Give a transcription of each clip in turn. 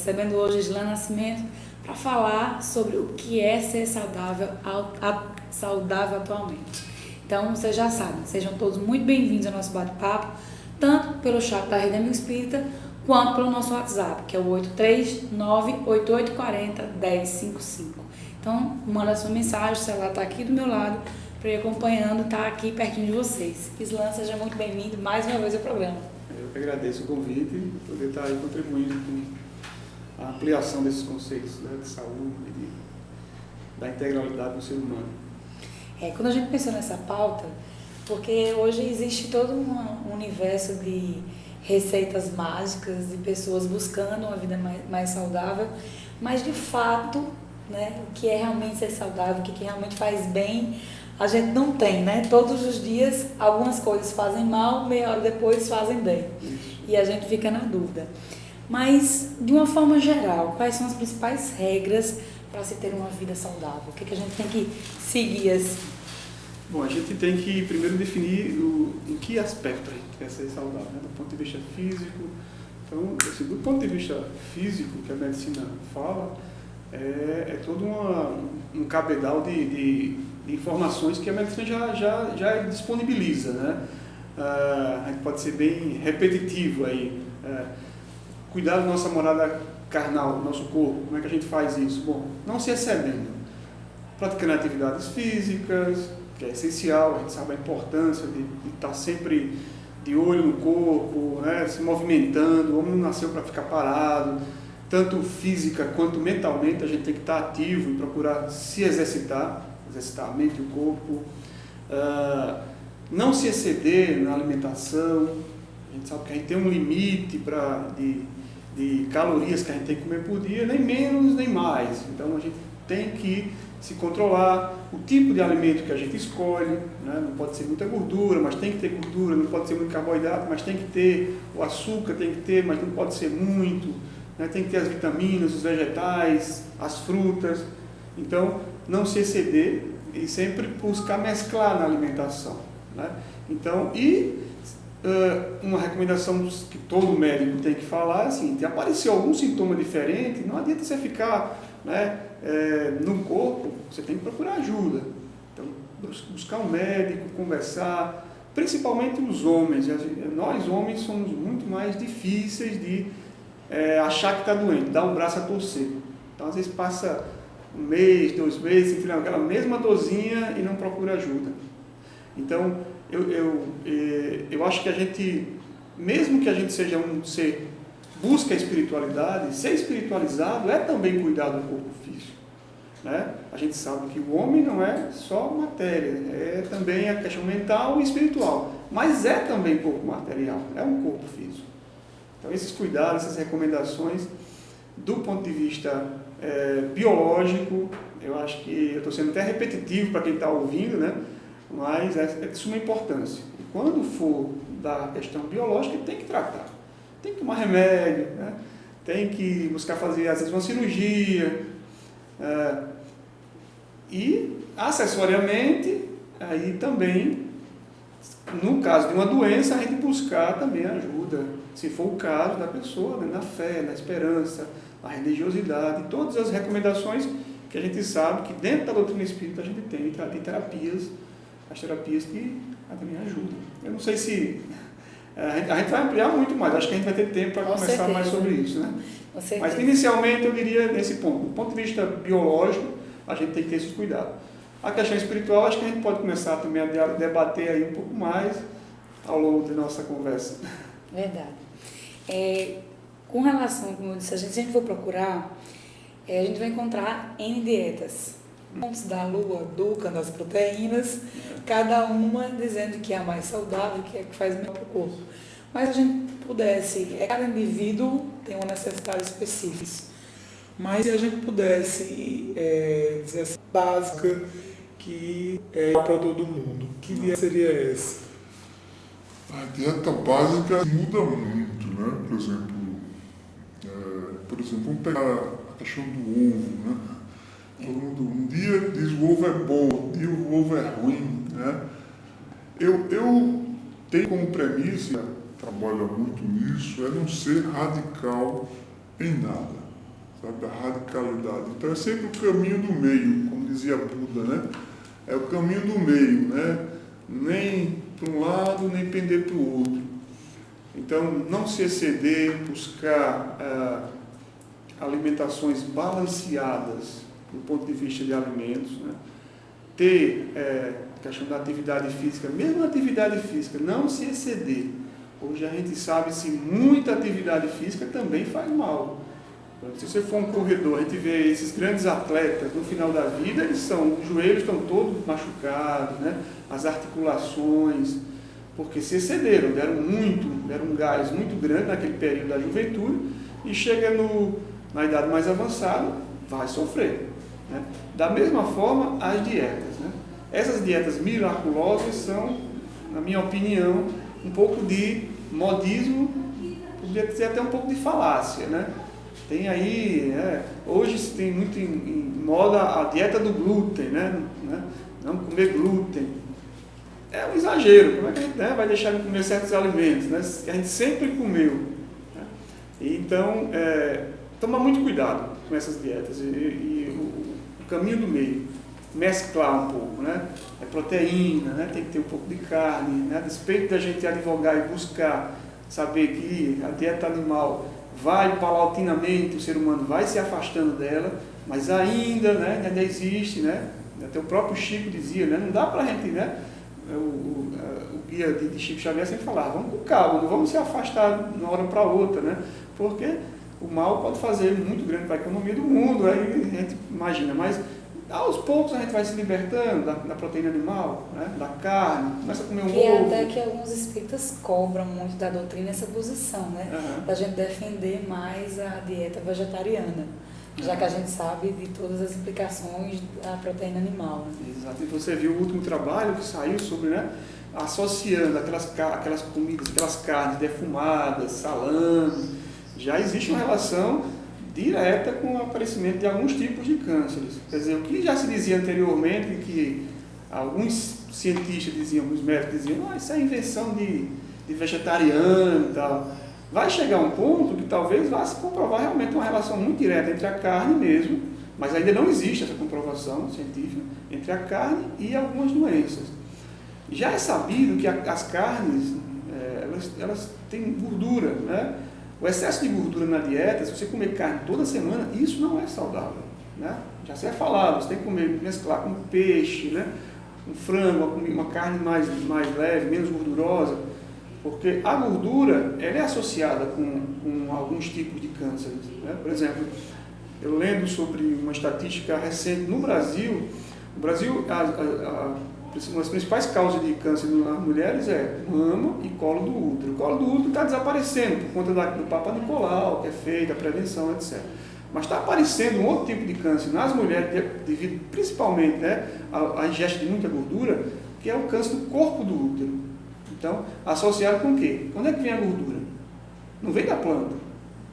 Recebendo hoje Islã Nascimento para falar sobre o que é ser saudável atualmente. Então, vocês já sabem, sejam todos muito bem-vindos ao nosso bate-papo, tanto pelo chat da Rede Amigo Espírita, quanto pelo nosso WhatsApp, que é o 839-8840-1055. Então, manda sua mensagem, o celular está aqui do meu lado, para ir acompanhando, está aqui pertinho de vocês. Islã, seja muito bem-vindo mais uma vez ao programa. Eu que agradeço o convite e poder estar aí contribuindo com a ampliação desses conceitos, né, de saúde, da integralidade do ser humano. Quando a gente pensou nessa pauta, porque hoje existe todo um universo de receitas mágicas, de pessoas buscando uma vida mais saudável, mas de fato, né, o que é realmente ser saudável, o que realmente faz bem, a gente não tem, né? Todos os dias algumas coisas fazem mal, meia hora depois fazem bem. Isso. E a gente fica na dúvida. Mas, de uma forma geral, quais são as principais regras para se ter uma vida saudável? O que a gente tem que seguir assim? Bom, a gente tem que primeiro definir em que aspecto a gente quer ser saudável, né? Do ponto de vista físico. Então, assim, do ponto de vista físico, que a medicina fala, é todo um cabedal de informações que a medicina já disponibiliza, né? A gente pode ser bem repetitivo aí. Cuidar da nossa morada carnal, do nosso corpo, como é que a gente faz isso? Bom, não se excedendo, praticando atividades físicas, que é essencial, a gente sabe a importância de estar sempre de olho no corpo, né, se movimentando. O homem não nasceu para ficar parado, tanto física quanto mentalmente a gente tem que estar ativo e procurar se exercitar a mente e o corpo, não se exceder na alimentação. A gente sabe que a gente tem um limite de calorias que a gente tem que comer por dia, nem menos nem mais. Então a gente tem que se controlar o tipo de alimento que a gente escolhe, né? Não pode ser muita gordura, mas tem que ter gordura, não pode ser muito carboidrato, mas tem que ter o açúcar, tem que ter, mas não pode ser muito, né? Tem que ter as vitaminas, os vegetais, as frutas. Então não se exceder e sempre buscar mesclar na alimentação, né? Então, uma recomendação que todo médico tem que falar é assim: se apareceu algum sintoma diferente, não adianta você ficar, né, no corpo, você tem que procurar ajuda. Então, buscar um médico, conversar, principalmente os homens. Nós homens somos muito mais difíceis de achar que está doente, dar um braço a torcer. Então, às vezes passa um mês, 2 meses, sentindo aquela mesma dorzinha e não procura ajuda. Então, eu acho que a gente, mesmo que a gente seja um ser, busca a espiritualidade, ser espiritualizado é também cuidar do corpo físico, né? A gente sabe que o homem não é só matéria, é também a questão mental e espiritual, mas é também corpo material, é um corpo físico. Então, esses cuidados, essas recomendações, do ponto de vista biológico, eu acho que eu estou sendo até repetitivo para quem está ouvindo, né? Mas é de suma importância. E quando for da questão biológica, tem que tratar. Tem que tomar remédio, né? Tem que buscar fazer, às vezes, uma cirurgia. E, acessoriamente, aí também, no caso de uma doença, a gente buscar também ajuda, se for o caso da pessoa, né? Na fé, na esperança, na religiosidade, todas as recomendações que a gente sabe que dentro da doutrina espírita a gente tem terapias, as terapias que também ajudam. Eu não sei se a gente vai ampliar muito mais, acho que a gente vai ter tempo para conversar mais sobre isso, né? Mas inicialmente eu diria nesse ponto, do ponto de vista biológico, a gente tem que ter esse cuidado. A questão espiritual, acho que a gente pode começar também a debater aí um pouco mais ao longo da nossa conversa. Verdade. Com relação, como eu disse, se a gente for procurar, a gente vai encontrar N dietas. Fontes da lua, Duca, das proteínas, cada uma dizendo que é a mais saudável, que é a que faz melhor para o corpo. Mas se a gente pudesse, cada indivíduo tem uma necessidade específica. Mas se a gente pudesse dizer assim, básica, que é para todo mundo, que dieta seria essa? A dieta básica muda muito, né? Por exemplo, vamos pegar a questão do ovo, né? Todo mundo, um dia diz o ovo é bom, um dia o ovo é ruim, né? Eu tenho como premissa, trabalho muito nisso, é não ser radical em nada. sabe, da radicalidade. Então é sempre o caminho do meio, como dizia Buda, né? É o caminho do meio, né? Nem para um lado, nem pender para o outro. Então, não se exceder, buscar alimentações balanceadas do ponto de vista de alimentos, né? Ter a questão da atividade física, mesmo na atividade física, não se exceder. Hoje a gente sabe se muita atividade física também faz mal. Se você for um corredor, a gente vê esses grandes atletas, no final da vida, os joelhos estão todos machucados, né? As articulações, porque se excederam, deram um gás muito grande naquele período da juventude, e chega na idade mais avançada, vai sofrer, né? Da mesma forma, as dietas, né? Essas dietas miraculosas são, na minha opinião, um pouco de modismo, podia dizer até um pouco de falácia, né? Tem aí, hoje se tem muito em moda a dieta do glúten, né? Não comer glúten. É um exagero. Como é que a gente vai deixar de comer certos alimentos, né? Que a gente sempre comeu, né? Então, toma muito cuidado com essas dietas e o caminho do meio. Mesclar um pouco, né? Proteína, né? Tem que ter um pouco de carne, né? A despeito da gente advogar e buscar saber que a dieta animal paulatinamente, o ser humano vai se afastando dela, mas ainda existe, né? Até o próprio Chico dizia, né? Não dá para a gente, né? O guia de Chico Xavier sempre falava, vamos com calma, não vamos se afastar de uma hora para outra, né? Porque o mal pode fazer muito grande para a economia do mundo, aí a gente imagina, mas aos poucos a gente vai se libertando da proteína animal, né? Da carne, começa a comer um ovo. Até que alguns espíritas cobram muito da doutrina essa posição, né? Da gente defender mais a dieta vegetariana, já que a gente sabe de todas as implicações da proteína animal. Né? Exato, e você viu o último trabalho que saiu sobre, né? Associando aquelas comidas, aquelas carnes defumadas, salame, já existe uma relação direta com o aparecimento de alguns tipos de cânceres. Quer dizer, o que já se dizia anteriormente, que alguns cientistas diziam, alguns médicos diziam, isso é invenção de vegetariano e tal. Vai chegar um ponto que talvez vá se comprovar realmente uma relação muito direta entre a carne mesmo, mas ainda não existe essa comprovação científica, entre a carne e algumas doenças. Já é sabido que as carnes, elas têm gordura, né? O excesso de gordura na dieta, se você comer carne toda semana, isso não é saudável, né? Já se é falado, você tem que mesclar com peixe, né? Um frango, uma carne mais leve, menos gordurosa, porque a gordura ela é associada com alguns tipos de cânceres, né? Por exemplo, eu lendo sobre uma estatística recente no Brasil, uma das principais causas de câncer nas mulheres é mama e colo do útero. O colo do útero está desaparecendo por conta do Papa Nicolau, que é feita, a prevenção, etc. Mas está aparecendo um outro tipo de câncer nas mulheres, devido principalmente, né, à ingesta de muita gordura, que é o câncer do corpo do útero. Então, associado com o quê? Quando é que vem a gordura? Não vem da planta,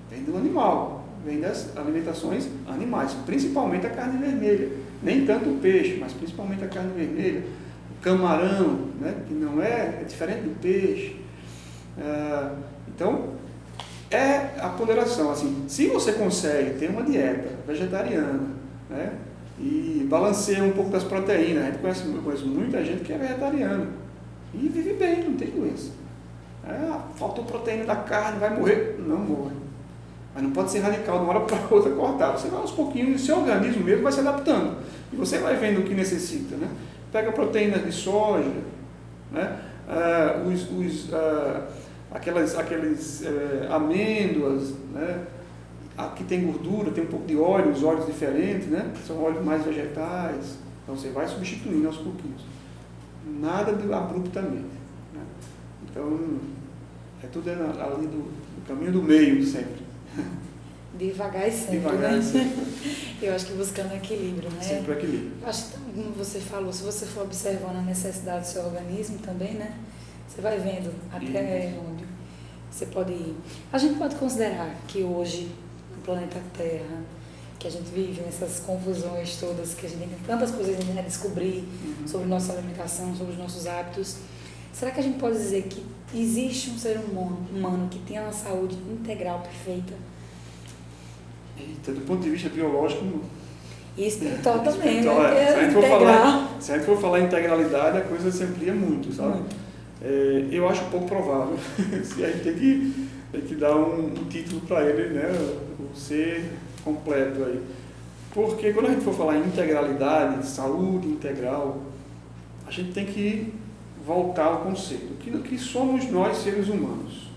vem do animal, vem das alimentações animais, principalmente a carne vermelha. Nem tanto o peixe, mas principalmente a carne vermelha. Camarão, né, que não é diferente do peixe. Então, é a ponderação. Assim, se você consegue ter uma dieta vegetariana, né, e balanceia um pouco das proteínas, a gente conhece muita gente que é vegetariana e vive bem, não tem doença. Faltou proteína da carne, vai morrer? Não morre. Mas não pode ser radical de uma hora para outra cortar. Você vai aos pouquinhos, o seu organismo mesmo vai se adaptando. E você vai vendo o que necessita, né? Pega proteínas de soja, né? Aquelas amêndoas, né? Aqui tem gordura, tem um pouco de óleo, os óleos diferentes, né? São óleos mais vegetais. Então você vai substituindo aos pouquinhos. Nada abruptamente, né? Então, é tudo ali do caminho do meio sempre. Devagar e sempre, Devagar né? e sempre. Eu acho que buscando equilíbrio, né? Sempre o equilíbrio. Eu acho que, como você falou, se você for observando a necessidade do seu organismo também, né? Você vai vendo até onde você pode ir. A gente pode considerar que hoje, no planeta Terra, que a gente vive nessas confusões todas, que a gente tem tantas coisas a descobrir sobre nossa alimentação, sobre os nossos hábitos, será que a gente pode dizer que existe um ser humano que tenha uma saúde integral perfeita? Eita, do ponto de vista biológico... E espiritual também, espiritual, né? se a gente for Integral. se a gente for falar em integralidade, a coisa se amplia muito, sabe? Eu acho pouco provável. Se a gente tem que dar um título para ele, né? O ser completo aí. Porque quando a gente for falar em integralidade, saúde integral, a gente tem que voltar ao conceito. O que somos nós, seres humanos?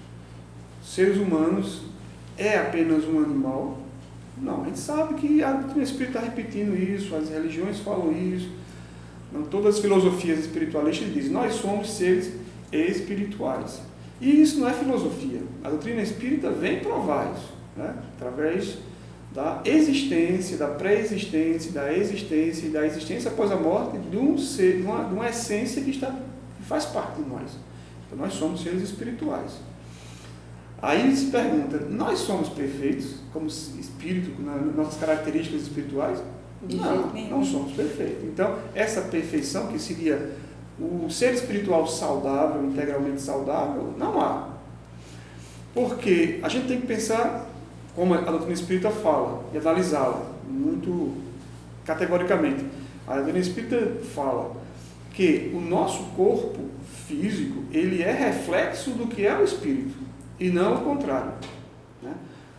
Seres humanos é apenas um animal? Não, a gente sabe que o Espírito está repetindo isso, as religiões falam isso, não, todas as filosofias espiritualistas dizem, nós somos seres espirituais. E isso não é filosofia. A doutrina espírita vem provar isso, né? Através da existência, da pré-existência, da existência e da existência após a morte de um ser, de uma essência que faz parte de nós. Então nós somos seres espirituais. Aí se pergunta, nós somos perfeitos como espírito, nas nossas características espirituais? Não somos perfeitos. Então, essa perfeição, que seria o ser espiritual saudável, integralmente saudável, não há. Porque a gente tem que pensar, como a doutrina espírita fala, e analisá-la muito categoricamente. A doutrina espírita fala que o nosso corpo físico, ele é reflexo do que é o espírito. E não o contrário. Né?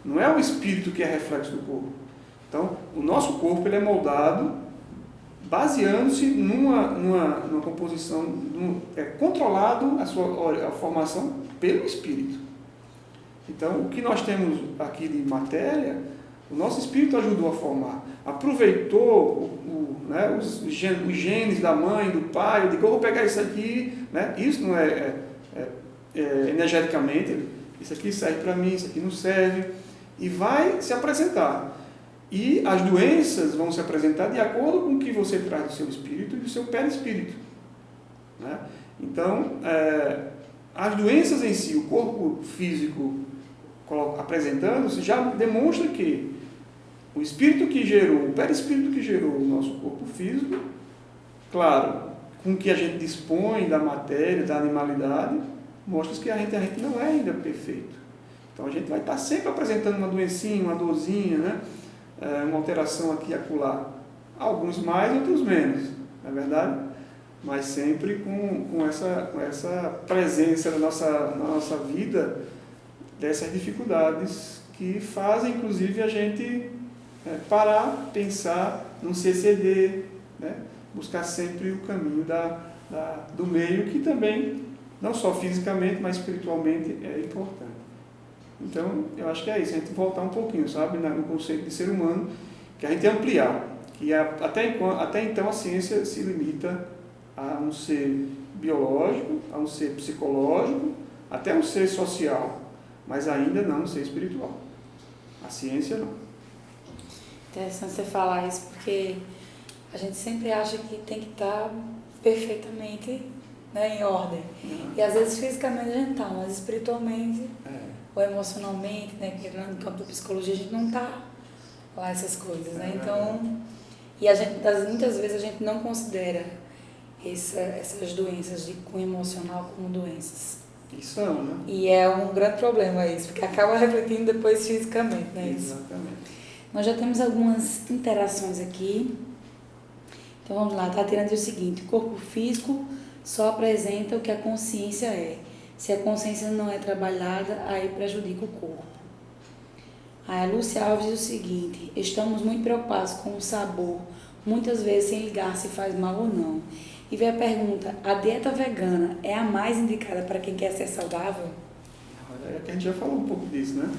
Não é o espírito que é reflexo do corpo. Então, o nosso corpo ele é moldado baseando-se numa composição, controlado a formação pelo espírito. Então, o que nós temos aqui de matéria, o nosso espírito ajudou a formar. Aproveitou os genes da mãe, do pai, eu vou pegar isso aqui, né? Isso não energeticamente, isso aqui serve para mim, isso aqui não serve, e vai se apresentar. E as doenças vão se apresentar de acordo com o que você traz do seu espírito e do seu perispírito. Né? Então, as doenças em si, o corpo físico apresentando-se, já demonstra que o espírito que gerou, o perispírito que gerou o nosso corpo físico, claro, com o que a gente dispõe da matéria, da animalidade, mostra que a gente não é ainda perfeito. Então a gente vai estar sempre apresentando uma doencinha, uma dorzinha, né? Uma alteração aqui e acolá. Alguns mais, outros menos, não é verdade? Mas sempre com essa presença na nossa vida dessas dificuldades que fazem, inclusive, a gente parar, pensar, não se exceder, né? Buscar sempre o caminho do meio, que também, não só fisicamente, mas espiritualmente é importante. Então, eu acho que é isso, a gente voltar um pouquinho, sabe, no conceito de ser humano, que a gente ampliar, que até então a ciência se limita a um ser biológico, a um ser psicológico, até um ser social, mas ainda não um ser espiritual. A ciência não. Interessante você falar isso, porque a gente sempre acha que tem que estar perfeitamente, né, em ordem. E às vezes fisicamente a gente está, mas espiritualmente ou emocionalmente, né, que no campo da psicologia a gente não está lá essas coisas, né? Então, e muitas vezes a gente não considera essas doenças de cunho emocional como doenças. Isso não, né? E é um grande problema isso, porque acaba refletindo depois fisicamente, né? Exatamente. Nós já temos algumas interações aqui. Então vamos lá, tá tirando o seguinte: o corpo físico só apresenta o que a consciência é. Se a consciência não é trabalhada, aí prejudica o corpo. A Lúcia Alves diz o seguinte: estamos muito preocupados com o sabor, muitas vezes sem ligar se faz mal ou não. E vem a pergunta: a dieta vegana é a mais indicada para quem quer ser saudável? É que a gente já falou um pouco disso, né?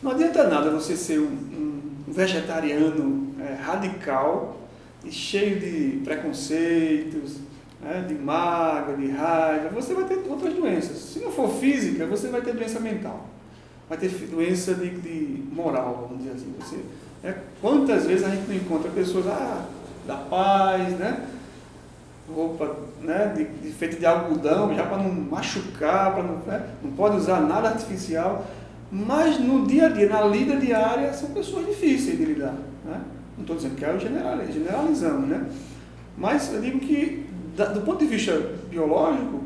Não adianta nada você ser um vegetariano radical e cheio de preconceitos, né, de mágoa, de raiva. Você vai ter outras doenças. Se não for física, você vai ter doença mental. Vai ter doença de moral, vamos dizer assim. Quantas vezes a gente não encontra pessoas da paz, né? Roupa, né, feita de algodão, já para não machucar, não pode usar nada artificial. Mas no dia a dia, na lida diária, são pessoas difíceis de lidar. Né? Não estou dizendo que é generalizando, né? Mas eu digo que, do ponto de vista biológico,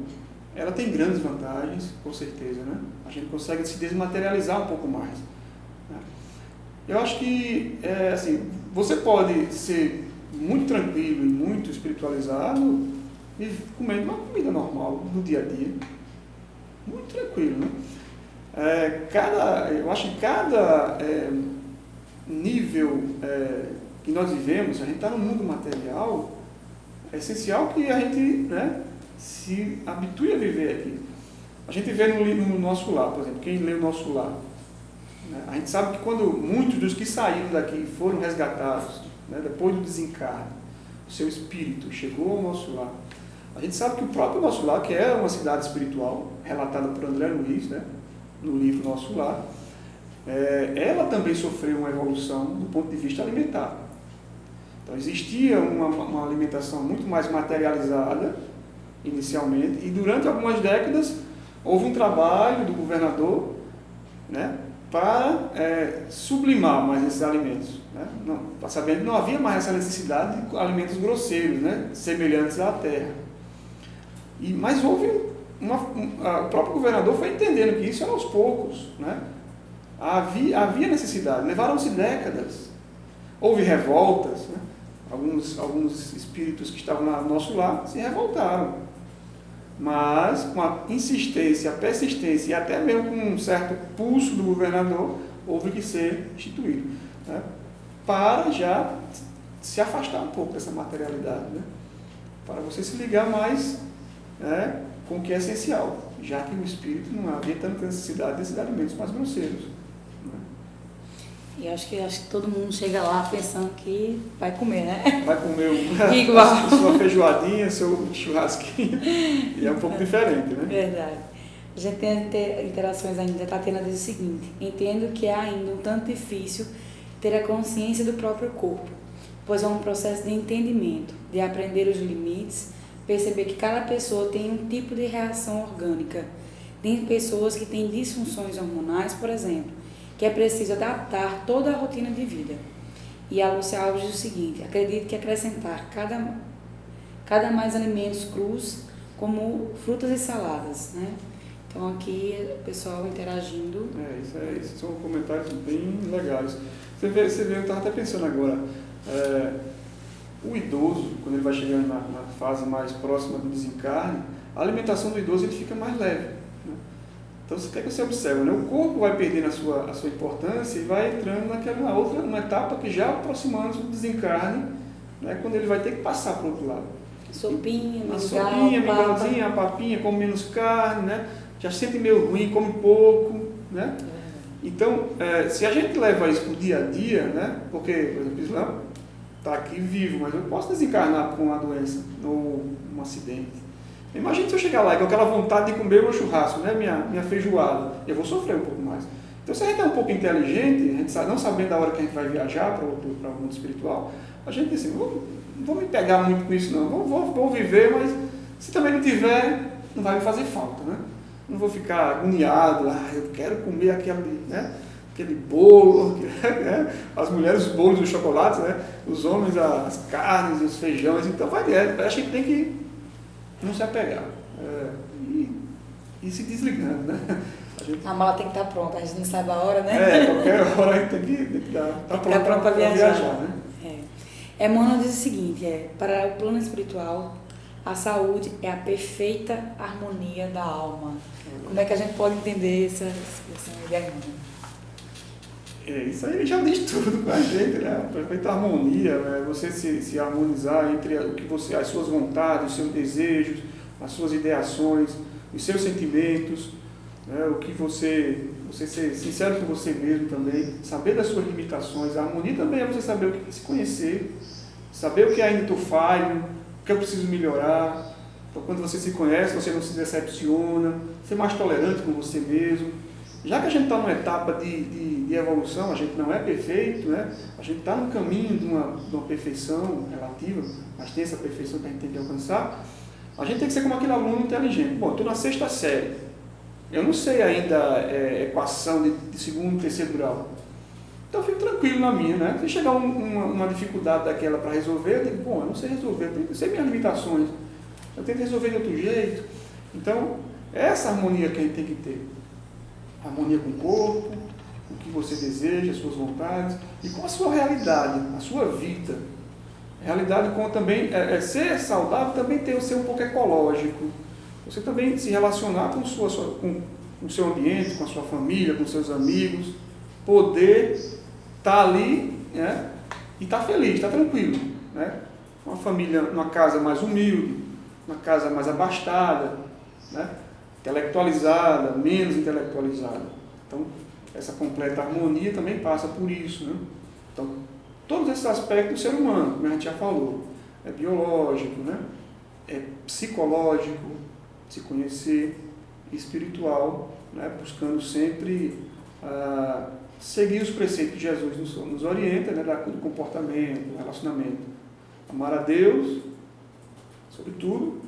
ela tem grandes vantagens, com certeza. Né? A gente consegue se desmaterializar um pouco mais. Né? Eu acho que, assim, você pode ser muito tranquilo e muito espiritualizado e comendo uma comida normal no dia a dia. Muito tranquilo, né? Eu acho que cada nível que nós vivemos, a gente está no mundo material, é essencial que a gente, né, se habitue a viver aqui. A gente vê no nosso lar, por exemplo, quem lê o nosso lar, né, a gente sabe que quando muitos dos que saíram daqui foram resgatados, né, depois do desencarne, o seu espírito chegou ao nosso lar. A gente sabe que o próprio nosso lar, que é uma cidade espiritual, relatada por André Luiz, né, no livro Nosso Lar, ela também sofreu uma evolução do ponto de vista alimentar. Então existia uma alimentação muito mais materializada inicialmente, e durante algumas décadas houve um trabalho do governador, né, para sublimar mais esses alimentos, né? Sabendo que não havia mais essa necessidade de alimentos grosseiros, né, semelhantes à terra. Mas houve o próprio governador foi entendendo que isso era aos poucos, né? Havia necessidade, levaram-se décadas, houve revoltas, né? Alguns espíritos que estavam no nosso lar se revoltaram, mas com a insistência, a persistência e até mesmo com um certo pulso do governador, houve que ser instituído, né? Para já se afastar um pouco dessa materialidade, né? Para você se ligar mais, né, com o que é essencial, já que o espírito não havia tanta necessidade desses alimentos mais grosseiros, né? E acho que todo mundo chega lá pensando que vai comer, né? Vai comer Igual. sua feijoadinha, seu churrasquinho, e é um pouco diferente, né? Verdade. A gente tem interações ainda. Tatiana diz o seguinte: entendo que é ainda um tanto difícil ter a consciência do próprio corpo, pois é um processo de entendimento, de aprender os limites, perceber que cada pessoa tem um tipo de reação orgânica. Tem pessoas que têm disfunções hormonais, por exemplo, que é preciso adaptar toda a rotina de vida. E a Lúcia Alves diz o seguinte: acredito que acrescentar cada mais alimentos crus, como frutas e saladas, né? Então aqui o pessoal interagindo. Isso são comentários bem legais. Você vê, eu estava até pensando agora, o idoso, quando ele vai chegando na fase mais próxima do desencarne, a alimentação do idoso ele fica mais leve, né? Então, o que é que você observa, né? O corpo vai perdendo a sua importância e vai entrando naquela outra, uma etapa que já aproximando do desencarne, né? Quando ele vai ter que passar para o outro lado. Sopinha, mingauzinha, a papinha, come menos carne, né? Já se sente meio ruim, come pouco, né? Então, se a gente leva isso para o dia a dia, né? Porque, por exemplo, o Islã está aqui vivo, mas eu posso desencarnar com uma doença ou um acidente. Imagina se eu chegar lá e com aquela vontade de comer o meu churrasco, né? minha feijoada, eu vou sofrer um pouco mais. Então, se a gente é um pouco inteligente, a gente não sabendo da hora que a gente vai viajar para o mundo espiritual, a gente diz assim: não vou me pegar muito com isso não, vou viver, mas se também não tiver, não vai me fazer falta, né? Não vou ficar agoniado, eu quero comer aquele bolo, né? As mulheres os bolos de chocolate, né? Os homens as carnes, os feijões, então a gente tem que não se apegar e se desligando, né? A mala tem que estar pronta, a gente não sabe a hora, né? Qualquer hora a gente tem que estar pronto para viajar, né? Emmanuel diz o seguinte: para o plano espiritual, a saúde é a perfeita harmonia da alma. Como é que a gente pode entender essa expressão de Emmanuel? Isso aí já diz tudo com a gente, né? A perfeita harmonia, né? Você se harmonizar entre as suas vontades, os seus desejos, as suas ideações, os seus sentimentos, né? O que você ser sincero com você mesmo também, saber das suas limitações. A harmonia também é você saber o que se conhecer, saber o que ainda estou falho, o que eu preciso melhorar. Então, quando você se conhece, você não se decepciona, ser mais tolerante com você mesmo. Já que a gente está numa etapa de evolução, a gente não é perfeito, né? A gente está no caminho de uma perfeição relativa, mas tem essa perfeição que a gente tem que alcançar. A gente tem que ser como aquele aluno inteligente. Bom, estou na 6ª série, eu não sei ainda equação de segundo, terceiro grau. Então eu fico tranquilo na minha, né? Se chegar uma dificuldade daquela para resolver, eu digo: bom, eu não sei resolver, eu sei minhas limitações, eu tento resolver de outro jeito. Então, é essa harmonia que a gente tem que ter. Harmonia com o corpo, o que você deseja, as suas vontades e com a sua realidade, a sua vida. Realidade com também, ser saudável também tem o ser um pouco ecológico. Você também se relacionar com o seu ambiente, com a sua família, com seus amigos, poder estar ali, né, e estar feliz, estar tranquilo. Né? Uma família, uma casa mais humilde, uma casa mais abastada, né, intelectualizada, menos intelectualizada. Então, essa completa harmonia também passa por isso. Né? Então, todos esses aspectos do ser humano, como a gente já falou, é biológico, né? É psicológico, se conhecer, espiritual, né? Buscando sempre seguir os preceitos que Jesus nos orienta, né? Do comportamento, do relacionamento. Amar a Deus, sobretudo,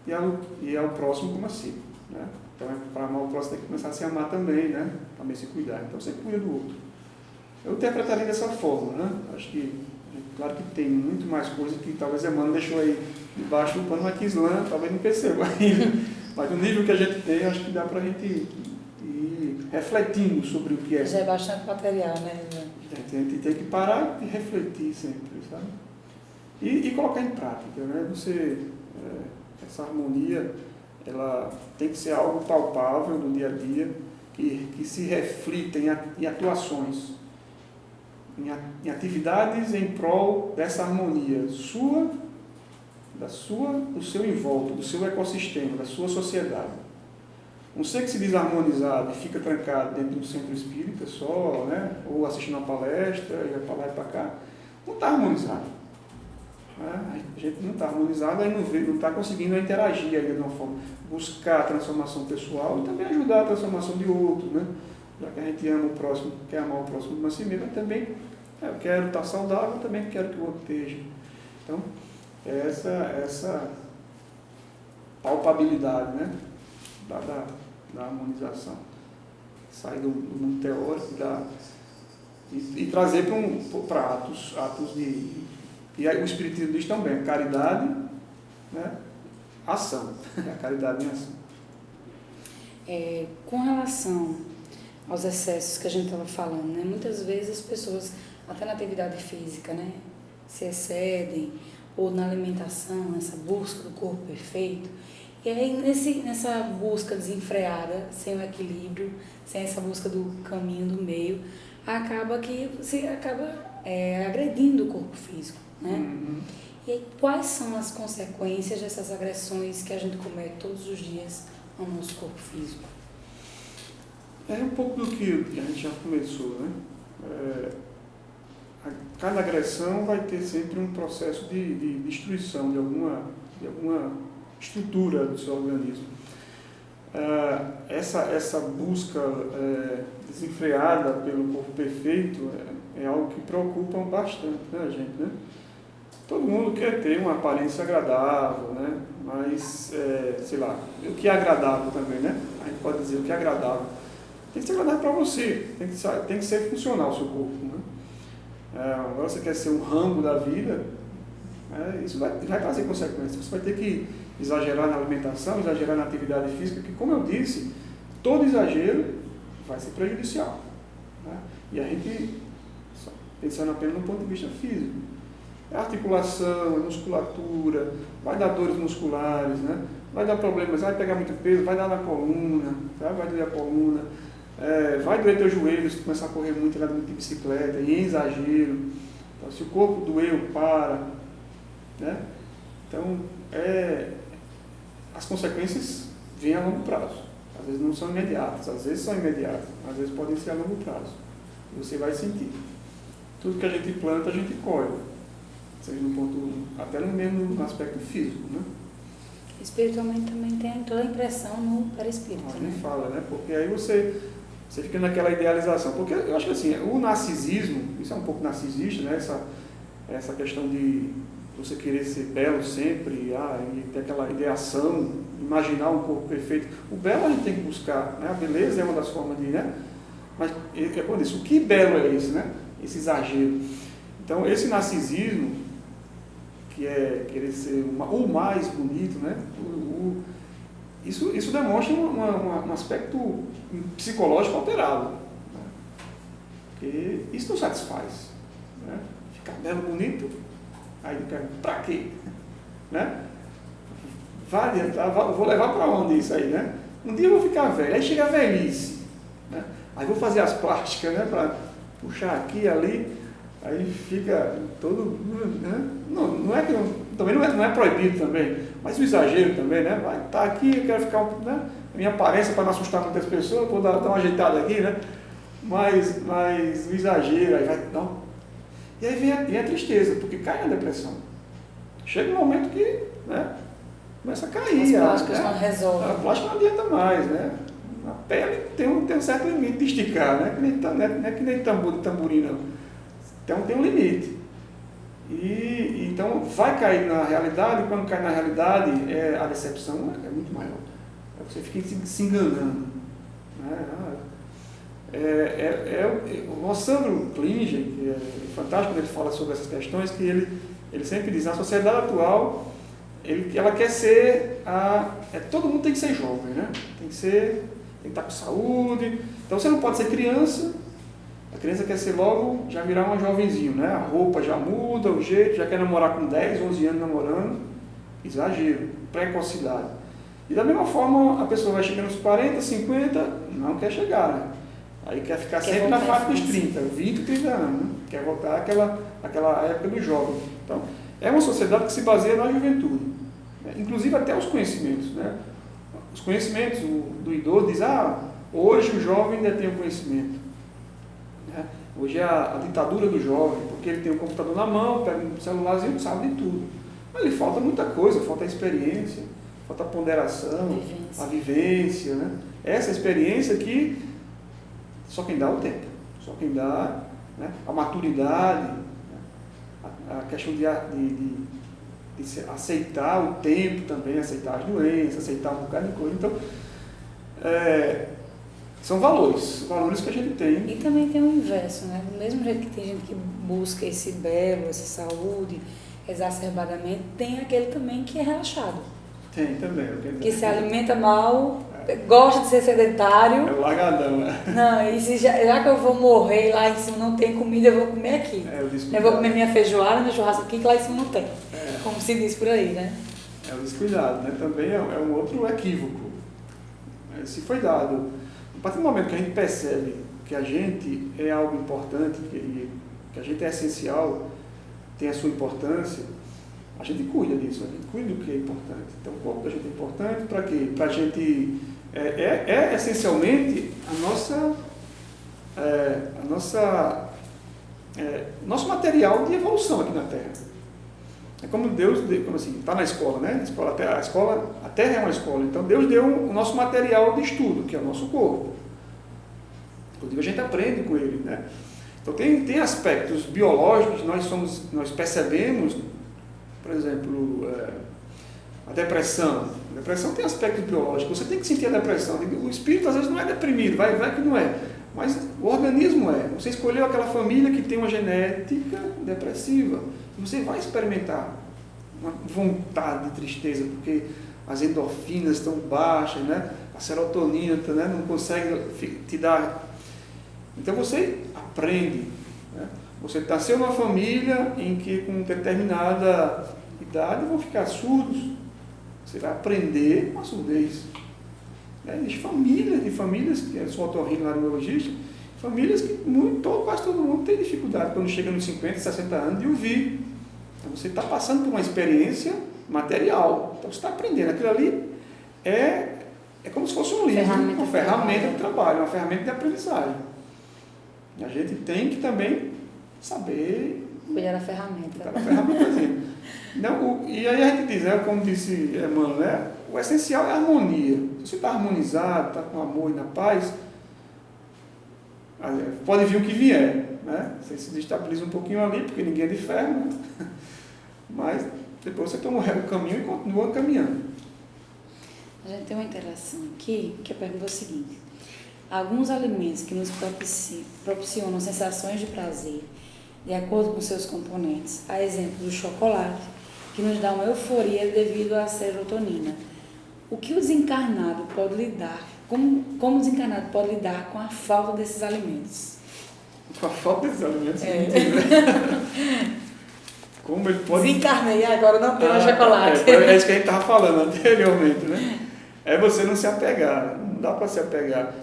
e ao próximo como a si. Né? Então, para amar o próximo tem que começar a se amar também, né? Também se cuidar. Então, sempre cuida do outro. Eu interpretaria dessa forma, né? Acho que, claro que tem muito mais coisa que talvez a Emmanuel deixou aí debaixo do pano, mas que Islã talvez não perceba ainda. Mas no nível que a gente tem, acho que dá para a gente ir refletindo sobre o que é. Já é bastante material, né? A gente tem que parar e refletir sempre, sabe? E colocar em prática, né? Essa harmonia, ela tem que ser algo palpável no dia a dia, que se reflita em atuações, em atividades em prol dessa harmonia do seu envolto, do seu ecossistema, da sua sociedade. Um ser que se diz harmonizado e fica trancado dentro do centro espírita só, né, ou assistindo uma palestra, e vai para lá e para cá, não está harmonizado. Né? A gente não está harmonizado, aí não está conseguindo interagir ainda de uma forma, buscar a transformação pessoal e também ajudar a transformação de outro, né? Já que a gente ama o próximo, quer amar o próximo de si mesmo, também eu quero estar saudável, também quero que o outro esteja. Então, essa palpabilidade, né, da harmonização. Sair do mundo teórico e trazer para atos de... E aí o Espiritismo diz também, caridade, né, ação. A caridade em ação. Com relação aos excessos que a gente estava falando, né? Muitas vezes as pessoas, até na atividade física, né, se excedem, ou na alimentação, nessa busca do corpo perfeito. E aí, nessa busca desenfreada, sem o equilíbrio, sem essa busca do caminho do meio, acaba que você acaba agredindo o corpo físico. Né? Uhum. E aí, quais são as consequências dessas agressões que a gente comete todos os dias ao nosso corpo físico? É um pouco do que a gente já começou, né? Cada agressão vai ter sempre um processo de destruição de alguma estrutura do seu organismo. Essa busca desenfreada pelo corpo perfeito é algo que preocupa bastante, né, a gente, né? Todo mundo quer ter uma aparência agradável, né? Mas, sei lá, o que é agradável também, né? A gente pode dizer o que é agradável. Tem que ser agradável para você, tem que ser funcional o seu corpo, né? Agora você quer ser um Rambo da vida, isso vai trazer consequências. Você vai ter que exagerar na alimentação, exagerar na atividade física, que, como eu disse, todo exagero vai ser prejudicial. Né? E a gente, pensando apenas no ponto de vista físico, é articulação, é musculatura, vai dar dores musculares, né? Vai dar problemas, vai pegar muito peso, vai dar na coluna, tá? Vai doer a coluna, vai doer teu joelho se tu começar a correr muito, andar muito de bicicleta, e em exagero. Então, se o corpo doeu, para. Né? Então, as consequências vêm a longo prazo. Às vezes não são imediatas, às vezes são imediatas, às vezes podem ser a longo prazo. E você vai sentir. Tudo que a gente planta, a gente colhe. Seja no ponto, até no mesmo aspecto físico, né? Espiritualmente também tem toda a impressão no perispírito. Nem fala, né? Porque aí você fica naquela idealização. Porque eu acho que assim, o narcisismo, isso é um pouco narcisista, né? Essa questão de você querer ser belo sempre, e ter aquela ideação, imaginar um corpo perfeito. O belo a gente tem que buscar, né? A beleza é uma das formas de, né? Mas, como eu disse, o que belo é esse, né? Esse exagero. Então, esse narcisismo, que é querer ser o mais bonito, né? Isso demonstra um aspecto psicológico alterado. Né? Porque isso não satisfaz. Né? Ficar belo, bonito, aí eu quero, pra quê? Né? Vai adiantar, vou levar para onde isso aí, né? Um dia eu vou ficar velho, aí chega a velhice, né? Aí vou fazer as plásticas, né? Para puxar aqui, ali, aí fica todo, né? Não é que também não é proibido também, mas o exagero também, né? Vai estar aqui, eu quero ficar, né? A minha aparência para não assustar muitas pessoas, vou dar uma ajeitada aqui, né? Mas o exagero, aí vai, não. E aí vem a tristeza, porque cai na depressão. Chega um momento que, né? Começa a cair. As plásticas não resolvem. A plástica não adianta mais, né? A pele tem um certo limite de esticar, né? Não é que nem tambor de tamborim, não. Então tem um limite. E então vai cair na realidade, e quando cai na realidade, a decepção é muito maior. Você fica se enganando. Né? O Rossandro Klinger, que é fantástico quando ele fala sobre essas questões, que ele sempre diz, na sociedade atual, ela quer ser todo mundo tem que ser jovem, né? Tem que estar com saúde. Então você não pode ser criança. A criança quer ser logo, já virar um jovenzinho, né? A roupa já muda, o jeito, já quer namorar com 10, 11 anos namorando. Exagero, precocidade. E da mesma forma, a pessoa vai chegando nos 40, 50, não quer chegar, né? Aí quer ficar sempre na faixa dos 30, 20, 30 anos, né? Quer voltar àquela época do jovem. Então, é uma sociedade que se baseia na juventude, né? Inclusive até os conhecimentos, né? Os conhecimentos do idoso diz, hoje o jovem ainda tem o conhecimento, né? Hoje é a ditadura do jovem, porque ele tem o computador na mão, pega um celularzinho e sabe de tudo. Mas lhe falta muita coisa, falta a experiência, falta a ponderação, a vivência, né? Essa experiência que só quem dá o tempo, só quem dá, né? A maturidade, né? A questão de aceitar o tempo também, aceitar as doenças, aceitar um bocado de coisa. Então, são valores que a gente tem. E também tem o inverso, né? Do mesmo jeito que tem gente que busca esse belo, essa saúde exacerbadamente, tem aquele também que é relaxado. Tem também. Que se alimenta mal, gosta de ser sedentário. É o largadão, né? Não, e já que eu vou morrer lá em cima não tem comida, eu vou comer aqui. Eu vou comer minha feijoada, meu churrasco aqui, que lá em cima não tem. Como se diz por aí, né? É o descuidado, né? Também é um outro equívoco. Se foi dado. A partir do momento que a gente percebe que a gente é algo importante, que a gente é essencial, tem a sua importância, a gente cuida disso, a gente cuida do que é importante. Então o corpo da gente é importante para quê? Para a gente, essencialmente nosso material de evolução aqui na Terra. É como Deus, como assim, está na escola, né? A Terra é uma escola, então Deus deu o nosso material de estudo, que é o nosso corpo. Inclusive a gente aprende com ele, né? Então tem aspectos biológicos que nós percebemos, por exemplo, a depressão. A depressão tem aspectos biológicos, você tem que sentir a depressão. O espírito às vezes não é deprimido, vai que não é. Mas o organismo é. Você escolheu aquela família que tem uma genética depressiva. Você vai experimentar uma vontade de tristeza, porque as endorfinas estão baixas, né? A serotonina, né? Não consegue te dar. Então você aprende. Né? Você nasceu numa família em que com determinada idade vão ficar surdos. Você vai aprender a surdez. Existe famílias que eu sou otorrinolaringologista, famílias que quase todo mundo tem dificuldade quando chega nos 50, 60 anos de ouvir. Então você está passando por uma experiência material. Então você está aprendendo. Aquilo ali é como se fosse um livro, uma ferramenta de trabalho, uma ferramenta de aprendizagem. E a gente tem que também saber cuidar da ferramenta. E aí a gente diz, como disse Emmanuel, né? O essencial é a harmonia. Se você está harmonizado, está com amor e na paz, pode vir o que vier, né? Você se destabiliza um pouquinho ali, porque ninguém é de ferro, né? Mas depois você toma o caminho e continua caminhando. A gente tem uma interação aqui, que a pergunta é o seguinte: alguns alimentos que nos proporcionam sensações de prazer, de acordo com seus componentes, a exemplo do chocolate, que nos dá uma euforia devido à serotonina. O que o desencarnado pode lidar, como o desencarnado pode lidar com a falta desses alimentos? Com a falta desses alimentos, É. como ele pode... Desencarnei, agora não tem mais chocolate. É isso que a gente estava falando anteriormente, né? É você não se apegar, não dá para se apegar.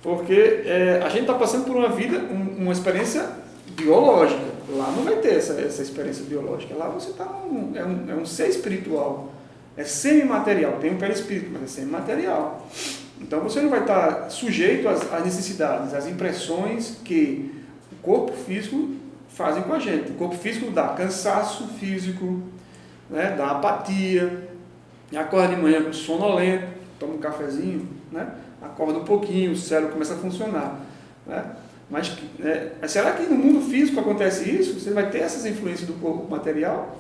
Porque a gente está passando por uma vida, uma experiência biológica. Lá não vai ter essa experiência biológica. Lá você está é um ser espiritual. É semimaterial. Tem um perispírito, mas é semimaterial. Então você não vai estar sujeito às necessidades, às impressões que o corpo físico fazem com a gente. O corpo físico dá cansaço físico, né? Dá apatia, acorda de manhã com sonolento, toma um cafezinho, né? Acorda um pouquinho, o cérebro começa a funcionar, né? Mas será que no mundo físico acontece isso? Você vai ter essas influências do corpo material?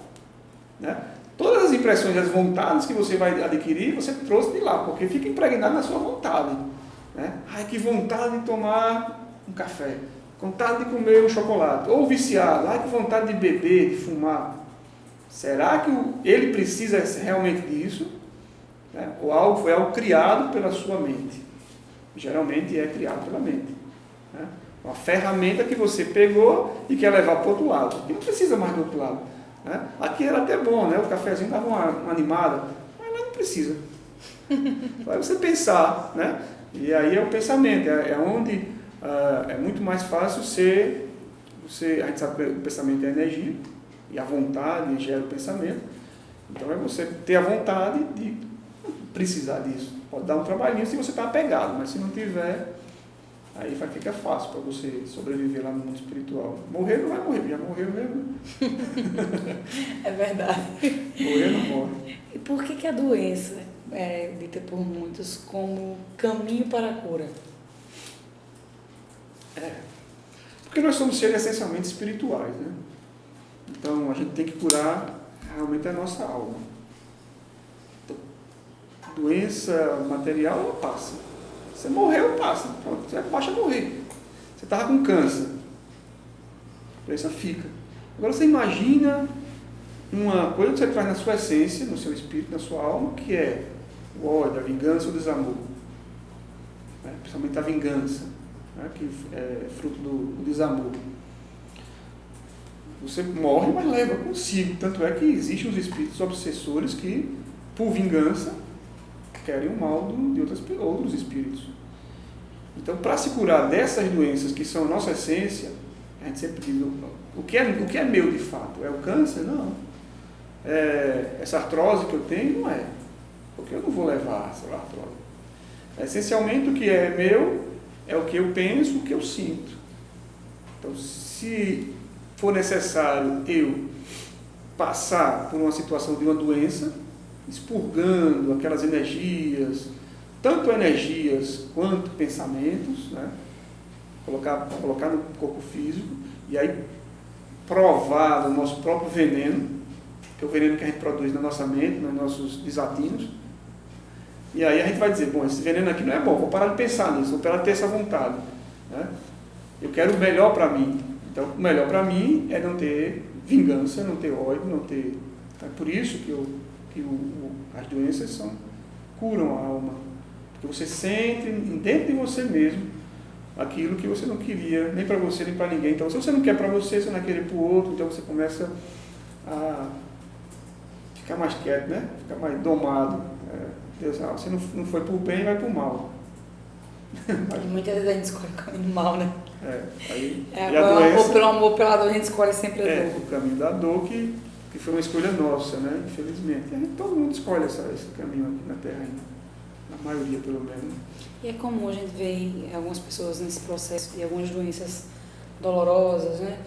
Né? Todas as impressões e as vontades que você vai adquirir, você trouxe de lá, porque fica impregnado na sua vontade. Né? Ai, que vontade de tomar um café, vontade de comer um chocolate, ou viciado, ai, que vontade de beber, de fumar. Será que ele precisa realmente disso? Né? Ou foi algo criado pela sua mente? Geralmente é criado pela mente. Né? Uma ferramenta que você pegou e quer levar para o outro lado. E não precisa mais do outro lado. Né? Aqui era até bom, né? O cafezinho dava uma animada, mas lá não precisa. Vai você pensar, né? E aí é o pensamento, é onde é muito mais fácil a gente sabe que o pensamento é energia, e a vontade gera o pensamento. Então é você ter a vontade de precisar disso. Pode dar um trabalhinho se você está apegado, mas se não tiver, aí fica fácil para você sobreviver lá no mundo espiritual. Morrer não vai morrer, já morreu mesmo. É verdade. Morrer não morre. E por que a doença é dita por muitos como caminho para a cura? Porque nós somos seres essencialmente espirituais, né? Então a gente tem que curar realmente a nossa alma. Doença material, ela passa. Você morreu, passa. Pronto, você baixa a morrer. Você estava com câncer. A doença fica. Agora você imagina uma coisa que você traz na sua essência, no seu espírito, na sua alma, que é o ódio, a vingança ou o desamor. Principalmente a vingança, né, que é fruto do desamor. Você morre, mas leva consigo. Tanto é que existem os espíritos obsessores que, por vingança, querem o mal de outros espíritos. Então, para se curar dessas doenças que são a nossa essência, a gente sempre diz, o que é meu de fato? É o câncer? Não. Essa artrose que eu tenho? Não é. Porque eu não vou levar essa artrose. Essencialmente, o que é meu é o que eu penso, o que eu sinto. Então, se for necessário eu passar por uma situação de uma doença, expurgando aquelas energias, tanto energias quanto pensamentos, né? colocar no corpo físico, e aí provar o nosso próprio veneno, que é o veneno que a gente produz na nossa mente, nos nossos desatinos, e aí a gente vai dizer, bom, esse veneno aqui não é bom, vou parar de pensar nisso, vou parar de ter essa vontade. Né? Eu quero o melhor para mim. Então, o melhor para mim é não ter vingança, não ter ódio, não ter... É por isso que as doenças curam a alma. Porque você sente dentro de você mesmo aquilo que você não queria, nem para você, nem para ninguém. Então, se você não quer para você, você não quer para o outro, então você começa a ficar mais quieto, né? Ficar mais domado. Deus, você não foi para o bem, vai para o mal. E muitas vezes a gente escolhe o caminho mal, né? E a doença, pelo amor, pela dor, a gente escolhe sempre a dor. O caminho da dor que foi uma escolha nossa, né? Infelizmente. Todo mundo escolhe esse caminho aqui na Terra ainda. Na maioria, pelo menos. E é comum a gente ver algumas pessoas nesse processo de algumas doenças dolorosas, né?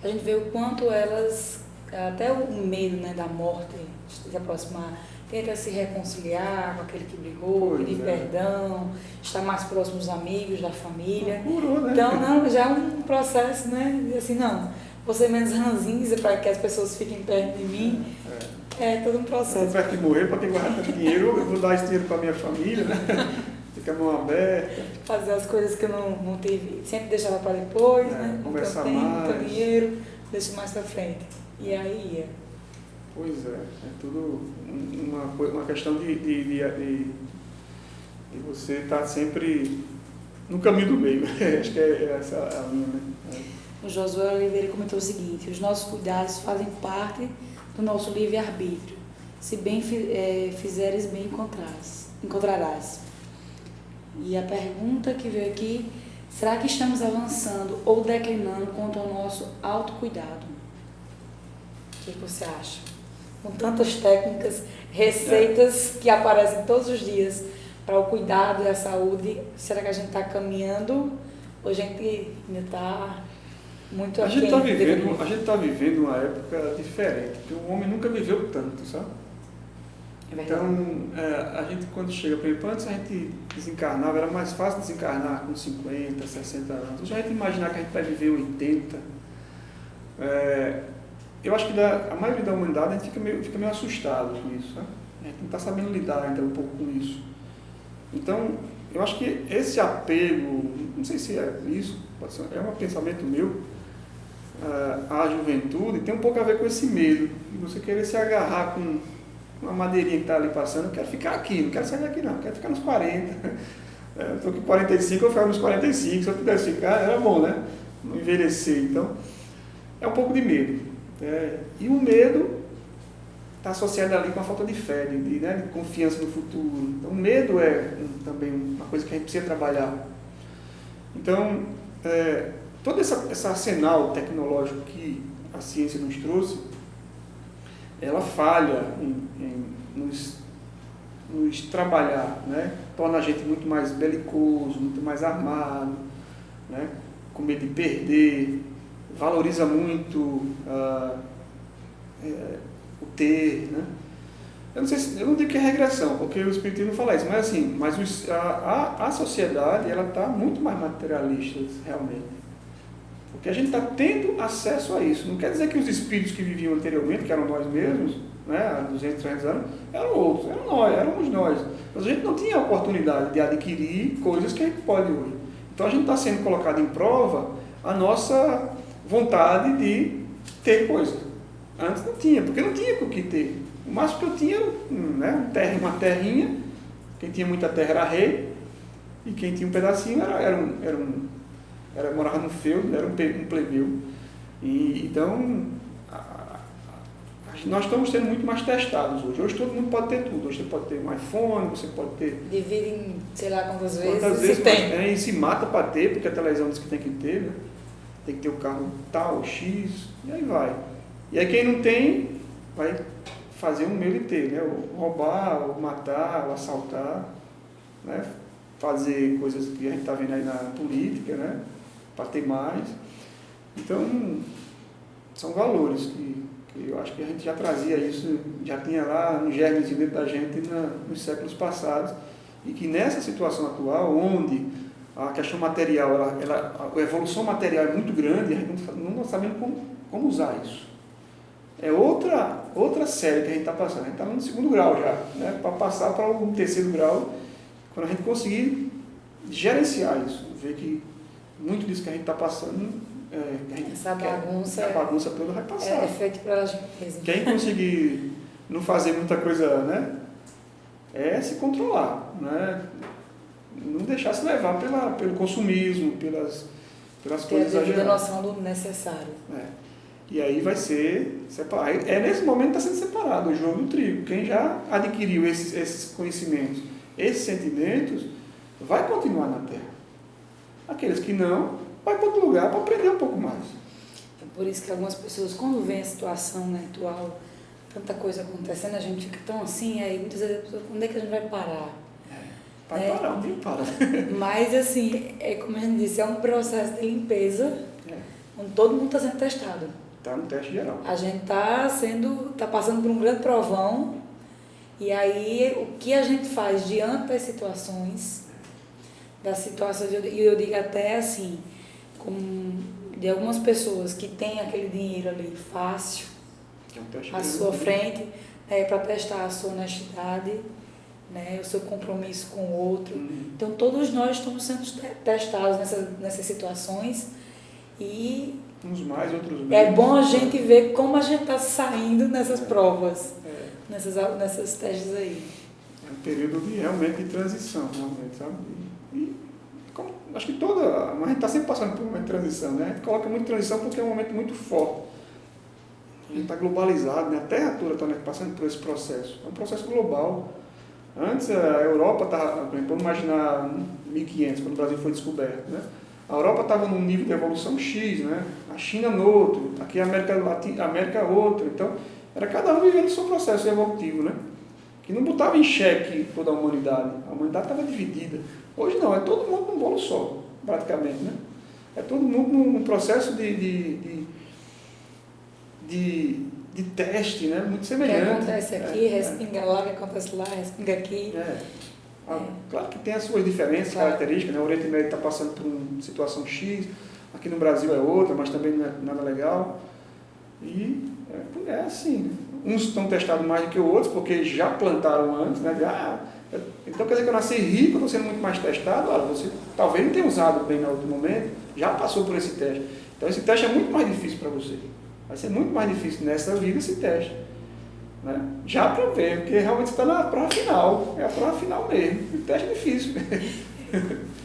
A gente vê o quanto elas, até o medo, né, da morte, de se aproximar, tenta se reconciliar com aquele que brigou, pedir perdão, estar mais próximo dos amigos, da família. Curou, né? Então, já é um processo, né? Assim, não, vou ser menos ranzinza para que as pessoas fiquem perto de mim. É todo um processo. Se eu tiver que morrer, para ter guardado dinheiro, eu vou dar esse dinheiro para a minha família, né? Fica a mão aberta. Fazer as coisas que eu não tive, sempre deixava para depois, né? Conversar tempo, mais. dinheiro, deixo mais para frente. E aí ia. Pois é tudo uma questão de você estar sempre no caminho do meio. Acho que é essa a linha, né? O Josué Oliveira comentou o seguinte: os nossos cuidados fazem parte do nosso livre-arbítrio. Se bem fizeres, bem encontrarás. E a pergunta que veio aqui: será que estamos avançando ou declinando quanto ao nosso autocuidado? O que você acha? Com tantas técnicas, receitas que aparecem todos os dias para o cuidado e a saúde, será que a gente está caminhando ou a gente ainda está muito A gente aquém? está vivendo uma época diferente, porque o homem nunca viveu tanto, sabe? É verdade. Então, a gente quando chega, por exemplo, antes a gente desencarnava, era mais fácil desencarnar com 50, 60 anos. Hoje a gente imaginar que a gente vai viver 80. Eu acho que a maioria da humanidade a gente fica meio assustado com isso, sabe? A gente não está sabendo lidar ainda um pouco com isso. Então, eu acho que esse apego, não sei se é isso, pode ser, é um pensamento meu, à juventude, tem um pouco a ver com esse medo, de você querer se agarrar com uma madeirinha que está ali passando. Eu quero ficar aqui, não quero sair daqui não, quero ficar nos 40. Eu estou com 45, eu ficava nos 45, se eu pudesse ficar, era bom, né? Não envelhecer. Então, é um pouco de medo. E o medo está associado ali com a falta de fé, de confiança no futuro. Então, o medo é também uma coisa que a gente precisa trabalhar. Então, todo esse arsenal tecnológico que a ciência nos trouxe, ela falha em nos trabalhar, né? Torna a gente muito mais belicoso, muito mais armado, né? Com medo de perder, valoriza muito o ter, né? Eu não digo que é regressão, porque o Espiritismo fala isso, mas assim, a sociedade ela está muito mais materialista, realmente. Porque a gente está tendo acesso a isso. Não quer dizer que os espíritos que viviam anteriormente, que eram nós mesmos, né, há 200, 300 anos, eram outros, éramos nós. Mas a gente não tinha a oportunidade de adquirir coisas que a gente pode hoje. Então a gente está sendo colocado em prova a nossa vontade de ter coisa. Antes não tinha, porque não tinha com o que ter. O máximo que eu tinha era uma terrinha, quem tinha muita terra era rei, e quem tinha um pedacinho morava no feudo, era um plebeu. Então, nós estamos sendo muito mais testados hoje. Hoje todo mundo pode ter tudo. Hoje você pode ter um iPhone, você pode ter... Divide em, sei lá quantas vezes, vezes tem. E se mata para ter, porque a televisão diz que tem que ter, né? Tem que ter o carro tal, X, e aí vai. E aí quem não tem, vai fazer um meio de ter, né? Ou roubar, ou matar, ou assaltar, né? Fazer coisas que a gente está vendo aí na política, né? Para ter mais. Então, são valores que eu acho que a gente já trazia isso, já tinha lá no germe dentro da gente nos séculos passados, e que nessa situação atual, onde a questão material, a evolução material é muito grande, a gente não está sabendo como usar isso. É outra série que a gente está passando. A gente está no segundo grau já, né? Para passar para o terceiro grau, quando a gente conseguir gerenciar isso, ver que muito disso que a gente está passando, essa bagunça toda vai passar. É feito pela gente mesmo. Quem conseguir não fazer muita coisa, né? É se controlar, né? Não deixar se levar pelo consumismo, pelas coisas Ter a devida exageradas. noção do necessário. E aí vai ser separado. Nesse momento está sendo separado o jogo do trigo. Quem já adquiriu esses conhecimentos, esses sentimentos, vai continuar na Terra. Aqueles que não, vai para outro lugar para aprender um pouco mais. É por isso que algumas pessoas, quando vem a situação, né, atual, tanta coisa acontecendo, a gente fica tão assim, aí muitas vezes a pessoa, quando é que a gente vai parar? Vai parar, um dia para. Mas assim, como a gente disse, é um processo de limpeza, onde todo mundo está sendo testado. Está no teste geral. A gente está passando por um grande provão, e aí o que a gente faz diante das situações, e eu digo até assim, de algumas pessoas que têm aquele dinheiro ali fácil, à sua frente, para testar a sua honestidade, né, o seu compromisso com o outro. Então todos nós estamos sendo testados nessas situações, e uns mais, outros menos. é bom a gente ver como a gente está saindo nessas provas, nessas testes aí. É um período realmente de transição, realmente, sabe? E acho que toda, mas a gente está sempre passando por um momento de transição, né? A gente coloca muito transição porque é um momento muito forte. A gente está globalizado, né? A Terra toda está passando por esse processo. É um processo global. Antes a Europa estava, por exemplo, vamos imaginar 1500, quando o Brasil foi descoberto, né? A Europa estava num nível de evolução X, né? A China no outro, aqui a América outro. Então, era cada um vivendo o seu processo evolutivo, né? Que não botava em xeque toda a humanidade. A humanidade estava dividida. Hoje não, é todo mundo num bolo só, praticamente, né? É todo mundo num processo de teste, né? Muito O que semelhante. acontece aqui, respinga lá, o que acontece lá, respinga aqui. Claro que tem as suas diferenças, características, né? O Oriente Médio está passando por uma situação X, aqui no Brasil é outra, mas também não é nada legal. E é assim, uns estão testados mais do que outros, porque já plantaram antes, né? Então quer dizer que eu nasci rico, estou sendo muito mais testado. Olha, você talvez não tenha usado bem no outro momento, já passou por esse teste. Então esse teste é muito mais difícil para você. Vai ser muito mais difícil nessa vida esse teste. Né? Já para ver, porque realmente você está na prova final. É a prova final mesmo. O teste é difícil.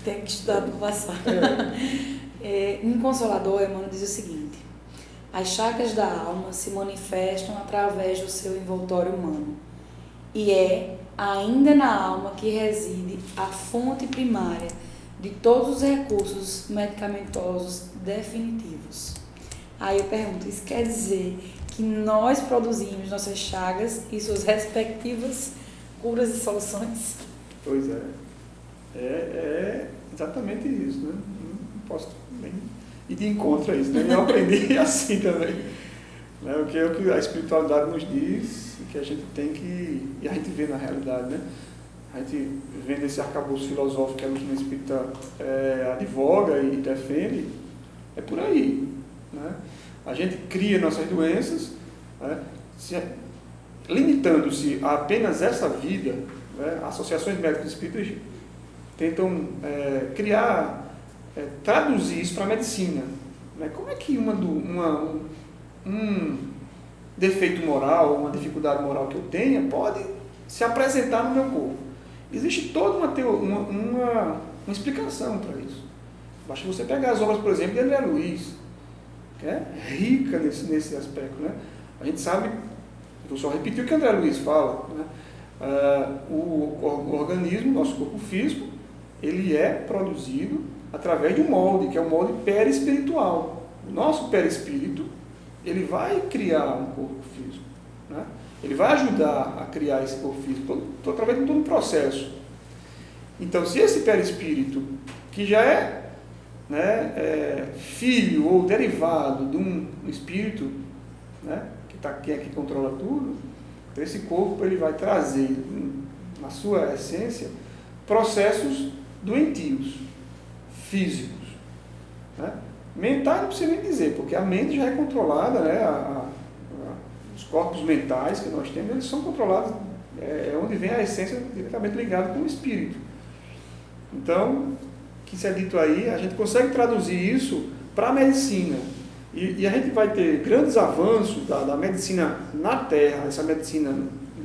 Tem que estudar para passar. Um Consolador, Emmanuel diz o seguinte: as chagas da alma se manifestam através do seu envoltório humano. E é ainda na alma que reside a fonte primária de todos os recursos medicamentosos definitivos. Aí eu pergunto, isso quer dizer que nós produzimos nossas chagas e suas respectivas curas e soluções? Pois é. É exatamente isso, né? Não posso nem ir de encontro a isso, né? Eu aprendi assim também. Né? O que a espiritualidade nos diz e que a gente tem que... E a gente vê na realidade, né? A gente vendo esse arcabouço filosófico que a doutrina espírita advoga e defende, é por aí. Né? A gente cria nossas doenças, né? Limitando-se a apenas essa vida, né? Associações médicas espíritas tentam traduzir isso para a medicina. Né? Como é que um defeito moral, uma dificuldade moral que eu tenha, pode se apresentar no meu corpo? Existe toda uma explicação para isso. Basta você pegar as obras, por exemplo, de André Luiz, que é rica nesse aspecto. Né? A gente sabe, vou só repetir o que André Luiz fala, né? O organismo, nosso corpo físico, ele é produzido através de um molde, que é o molde perispiritual. O nosso perispírito, ele vai criar um corpo físico. Né? Ele vai ajudar a criar esse corpo físico, através de todo um processo. Então, se esse perispírito, que já é filho ou derivado de um espírito, né, que controla tudo, então esse corpo ele vai trazer, na sua essência, processos doentios, físicos. Né? Mentais não precisa nem dizer, porque a mente já é controlada, né? Os corpos mentais que nós temos, eles são controlados, é onde vem a essência diretamente ligada com o espírito. Então, o que se é dito aí, a gente consegue traduzir isso para a medicina. E a gente vai ter grandes avanços da medicina na Terra, essa medicina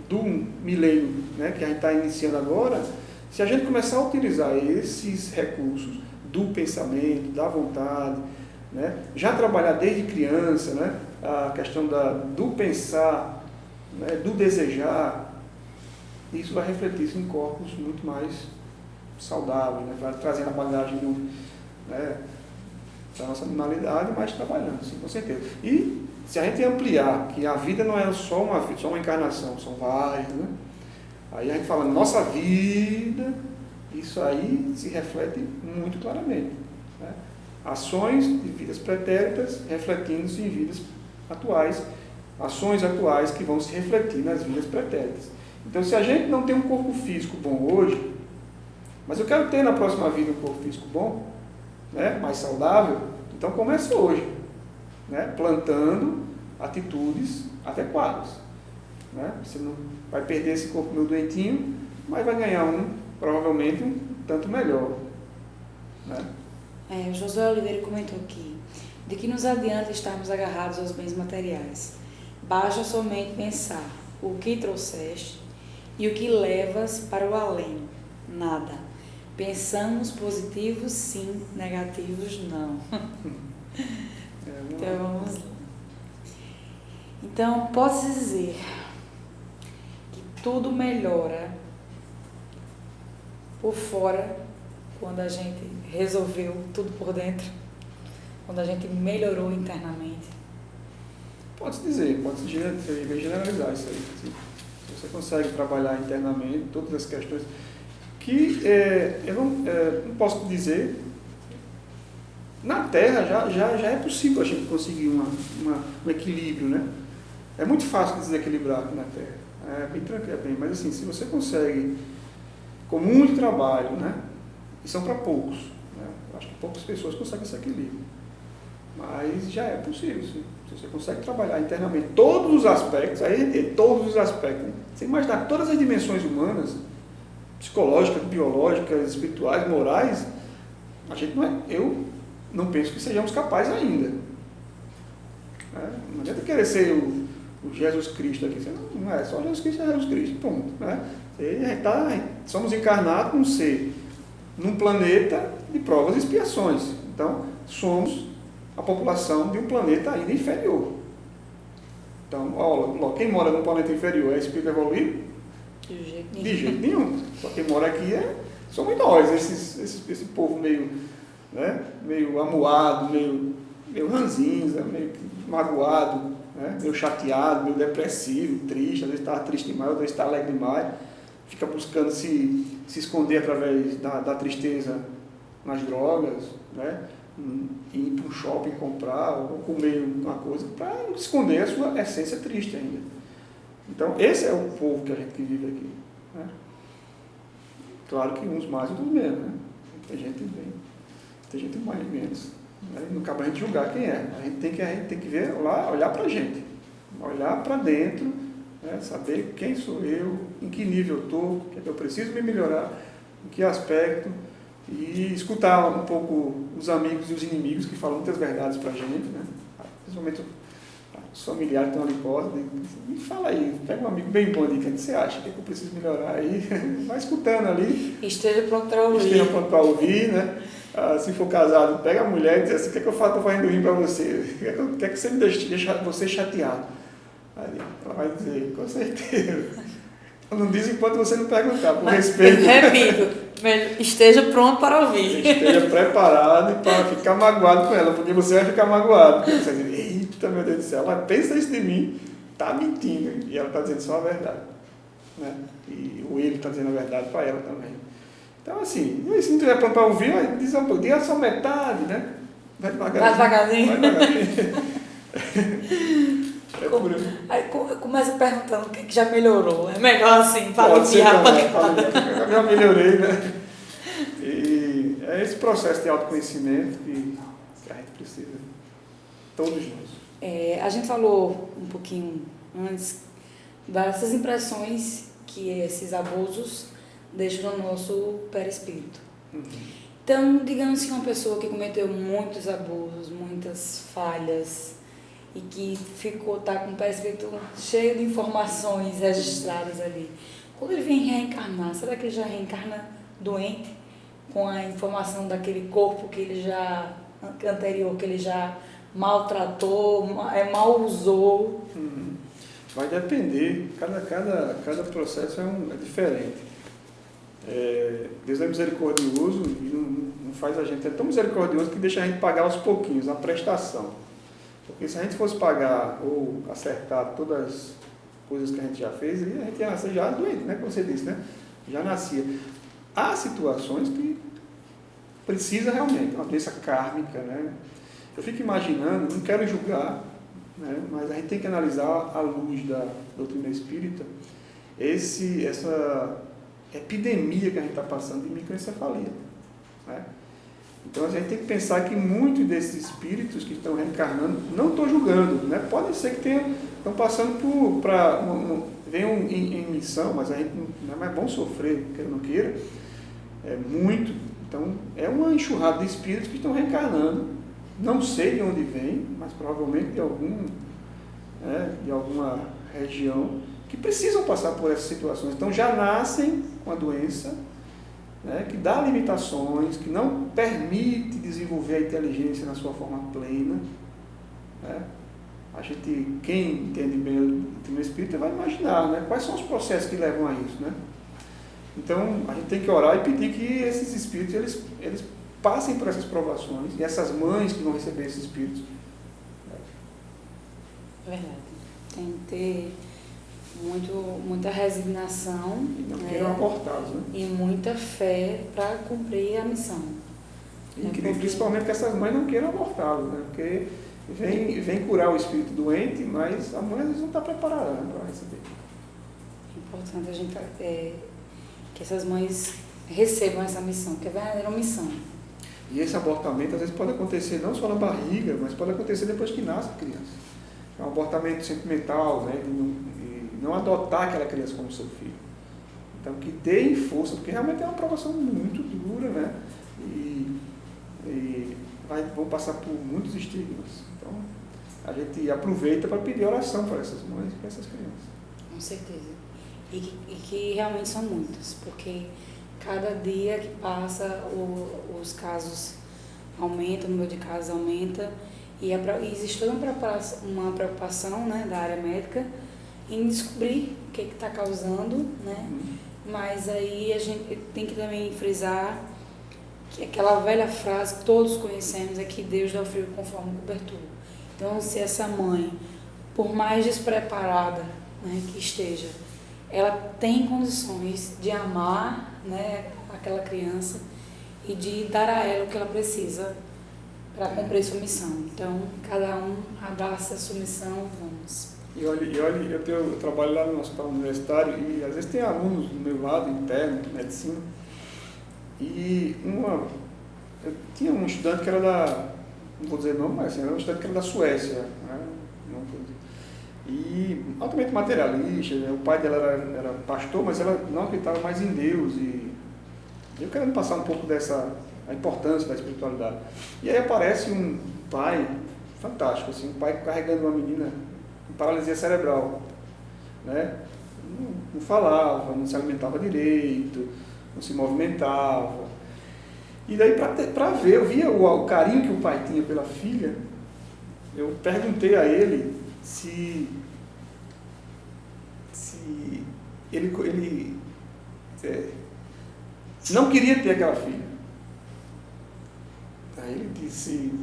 do milênio, né, que a gente está iniciando agora, se a gente começar a utilizar esses recursos do pensamento, da vontade, né, já trabalhar desde criança, né, a questão do pensar, né, do desejar, isso vai refletir em corpos muito mais saudáveis, né, vai trazendo a qualidade da nossa animalidade, mas trabalhando, sim, com certeza. E se a gente ampliar que a vida não é só uma encarnação, são várias, né? Aí a gente fala, nossa vida, isso aí se reflete muito claramente. Né? Ações de vidas pretéritas refletindo-se em vidas atuais, ações atuais que vão se refletir nas vidas pretéritas. Então, se a gente não tem um corpo físico bom hoje, mas eu quero ter na próxima vida um corpo físico bom, né, mais saudável, então comece hoje, né, plantando atitudes adequadas. Né? Você não vai perder esse corpo meio doentinho, mas vai ganhar provavelmente um tanto melhor. Né? O Josué Oliveira comentou aqui, de que nos adianta estarmos agarrados aos bens materiais. Basta somente pensar o que trouxeste e o que levas para o além. Nada. Pensamos positivos, sim, negativos, não. Então, vamos lá. Então, posso dizer que tudo melhora por fora quando a gente resolveu tudo por dentro, quando a gente melhorou internamente. Pode-se dizer, pode-se generalizar isso aí. Se você consegue trabalhar internamente todas as questões que eu não posso dizer, na Terra já é possível a gente conseguir um equilíbrio, né? É muito fácil desequilibrar na Terra, é bem tranquilo, mas assim, se você consegue, com muito trabalho, né? E são para poucos, né? Eu acho que poucas pessoas conseguem esse equilíbrio, mas já é possível, sim. Se você consegue trabalhar internamente todos os aspectos, aí todos os aspectos, né? Você imaginar todas as dimensões humanas, psicológicas, biológicas, espirituais, morais, a gente eu não penso que sejamos capazes ainda. Não adianta querer ser o Jesus Cristo aqui, você não é só Jesus Cristo, é Jesus Cristo, ponto. Né? Somos encarnados num ser, num planeta de provas e expiações. Então, somos a população de um planeta ainda inferior. Então, quem mora num planeta inferior é espírito evoluído? De jeito nenhum. Só quem mora aqui somos nós, esse povo meio amuado, meio ranzinza, meio magoado, né? Meio chateado, meio depressivo, triste, às vezes está triste demais, às vezes está alegre demais, fica buscando se esconder através da tristeza nas drogas, né? Ir para um shopping comprar ou comer uma coisa para esconder a sua essência triste ainda. Então, esse é o povo que a gente vive aqui. Né? Claro que uns mais, outros menos. Né? Tem gente bem, tem gente mais menos. Né? Não cabe a gente julgar quem é. A gente tem que ver, olhar para a gente. Olhar para dentro, né? Saber quem sou eu, em que nível eu estou, o que é que eu preciso me melhorar, em que aspecto, e escutar um pouco os amigos e os inimigos que falam muitas verdades para a gente, né? Principalmente os familiares que estão ali próximo, me fala aí, pega um amigo bem bom ali, o que você acha, o que eu preciso melhorar aí, vai escutando ali. Esteja pronto para ouvir. Esteja pronto para ouvir, né? Se for casado, pega a mulher e diz assim, o que é que eu faço, estou fazendo ruim para você? O que é que você me deixa você chateado? Aí ela vai dizer, com certeza. Não diz enquanto você não perguntar, por respeito. Repito, esteja pronto para ouvir. Esteja preparado para ficar magoado com ela, porque você vai ficar magoado. Porque você vai dizer, eita, meu Deus do céu, ela pensa isso de mim, está mentindo. E ela está dizendo só a verdade. Né? Ou ele está dizendo a verdade para ela também. Então, assim, se não estiver pronto para ouvir, diga só metade, né? Vai devagarzinho. Vai devagarzinho. Aí começa perguntando o que já melhorou. É melhor assim, para aliviar a pancada. Já melhorei, né? E é esse processo de autoconhecimento que a gente precisa. Todos nós. A gente falou um pouquinho antes dessas impressões que esses abusos deixam no nosso perispírito. Então, digamos que uma pessoa que cometeu muitos abusos, muitas falhas, e que está com o perispírito cheio de informações registradas ali. Quando ele vem reencarnar, será que ele já reencarna doente, com a informação daquele corpo que ele já, anterior, que ele já maltratou, mal usou? Vai depender, cada processo é diferente. Deus é misericordioso e não faz a gente, é tão misericordioso que deixa a gente pagar aos pouquinhos, a prestação. Porque se a gente fosse pagar ou acertar todas as coisas que a gente já fez, a gente ia nascer já doente, né? Como você disse, né? Já nascia. Há situações que precisa realmente, uma doença kármica, né? Eu fico imaginando, não quero julgar, né? Mas a gente tem que analisar à luz da doutrina espírita essa epidemia que a gente está passando de microencefalia, né? Então a gente tem que pensar que muitos desses espíritos que estão reencarnando, não estou julgando, né? Pode ser que estão passando venham em missão, mas a gente não é mais bom sofrer, queira ou não queira, muito. Então é uma enxurrada de espíritos que estão reencarnando, não sei de onde vem, mas provavelmente de alguma região, que precisam passar por essas situações. Então já nascem com a doença né, que dá limitações, que não permite desenvolver a inteligência na sua forma plena, né? Quem entende bem o tema espírita vai imaginar, né, quais são os processos que levam a isso, né? Então, a gente tem que orar e pedir que esses espíritos eles passem por essas provações, e essas mães que vão receber esses espíritos. Verdade. Tem que ter muita resignação, E não queiram abortados, né? e muita fé para cumprir a missão. E principalmente que essas mães não queiram abortá-los, né? Porque vem curar o espírito doente, mas a mãe às vezes não está preparada, né, para receber. É importante a gente que essas mães recebam essa missão, que é a verdadeira missão. E esse abortamento às vezes pode acontecer não só na barriga, mas pode acontecer depois que nasce a criança. É um abortamento sentimental, né, de não adotar aquela criança como seu filho. Então que deem força, porque realmente é uma provação muito dura, né? Vão passar por muitos estigmas. Então a gente aproveita para pedir oração para essas mães e para essas crianças. Com certeza. E que realmente são muitas, porque cada dia que passa os casos aumentam, o número de casos aumenta, e existe toda uma preocupação, né, da área médica em descobrir o que está causando, né? Mas aí a gente tem que também frisar que aquela velha frase que todos conhecemos é que Deus dá o frio conforme o cobertor. Então, se essa mãe, por mais despreparada, né, que esteja, ela tem condições de amar, né, aquela criança e de dar a ela o que ela precisa para cumprir sua missão. Então, cada um abraça a sua missão, vamos. E olha, eu trabalho lá no hospital universitário e às vezes tem alunos do meu lado, interno, de medicina, e eu tinha um estudante que era não vou dizer nome, mas assim, era um estudante que era da Suécia, né? E altamente materialista, né? O pai dela era pastor, mas ela não acreditava mais em Deus, e eu querendo passar um pouco a importância da espiritualidade. E aí aparece um pai fantástico, assim, um pai carregando uma menina com paralisia cerebral, né? Não falava, não se alimentava direito, não se movimentava. E daí, para ver, eu via o carinho que o pai tinha pela filha, eu perguntei a ele se ele não queria ter aquela filha. Aí ele disse,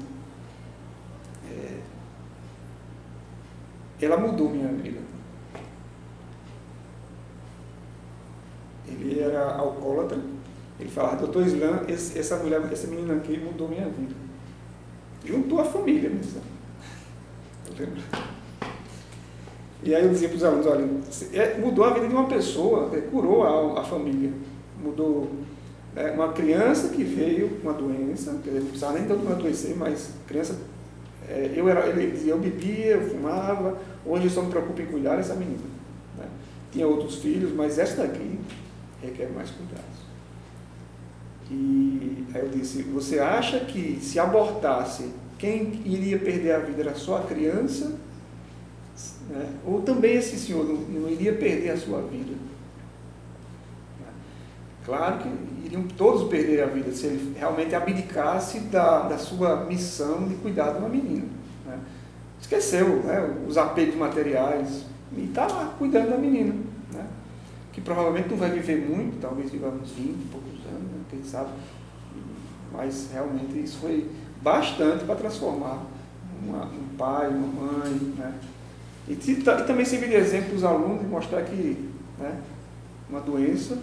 ela mudou minha vida. Ele era alcoólatra. Ele falava, doutor Islan, essa menina aqui mudou minha vida. Juntou a família, né? Eu lembro. E aí eu dizia para os alunos, olha, mudou a vida de uma pessoa, curou a família. Mudou uma criança que veio com uma doença, não precisava nem tanto adoecer, mas criança, ele dizia, eu bebia, eu fumava, hoje eu só me preocupo em cuidar dessa menina. Né? Tinha outros filhos, mas essa daqui requer mais cuidados. E aí eu disse, você acha que se abortasse, quem iria perder a vida era só a criança? Né? Ou também esse senhor não iria perder a sua vida? Claro que iriam todos perder a vida se ele realmente abdicasse da sua missão de cuidar de uma menina. Né? Esqueceu, né, os apegos materiais e está lá cuidando da menina. Né? Que provavelmente não vai viver muito, talvez viva uns 20 e poucos anos, né, quem sabe. Mas realmente isso foi bastante para transformar um pai, uma mãe. Né? E também servir de exemplo para os alunos e mostrar que, né, uma doença,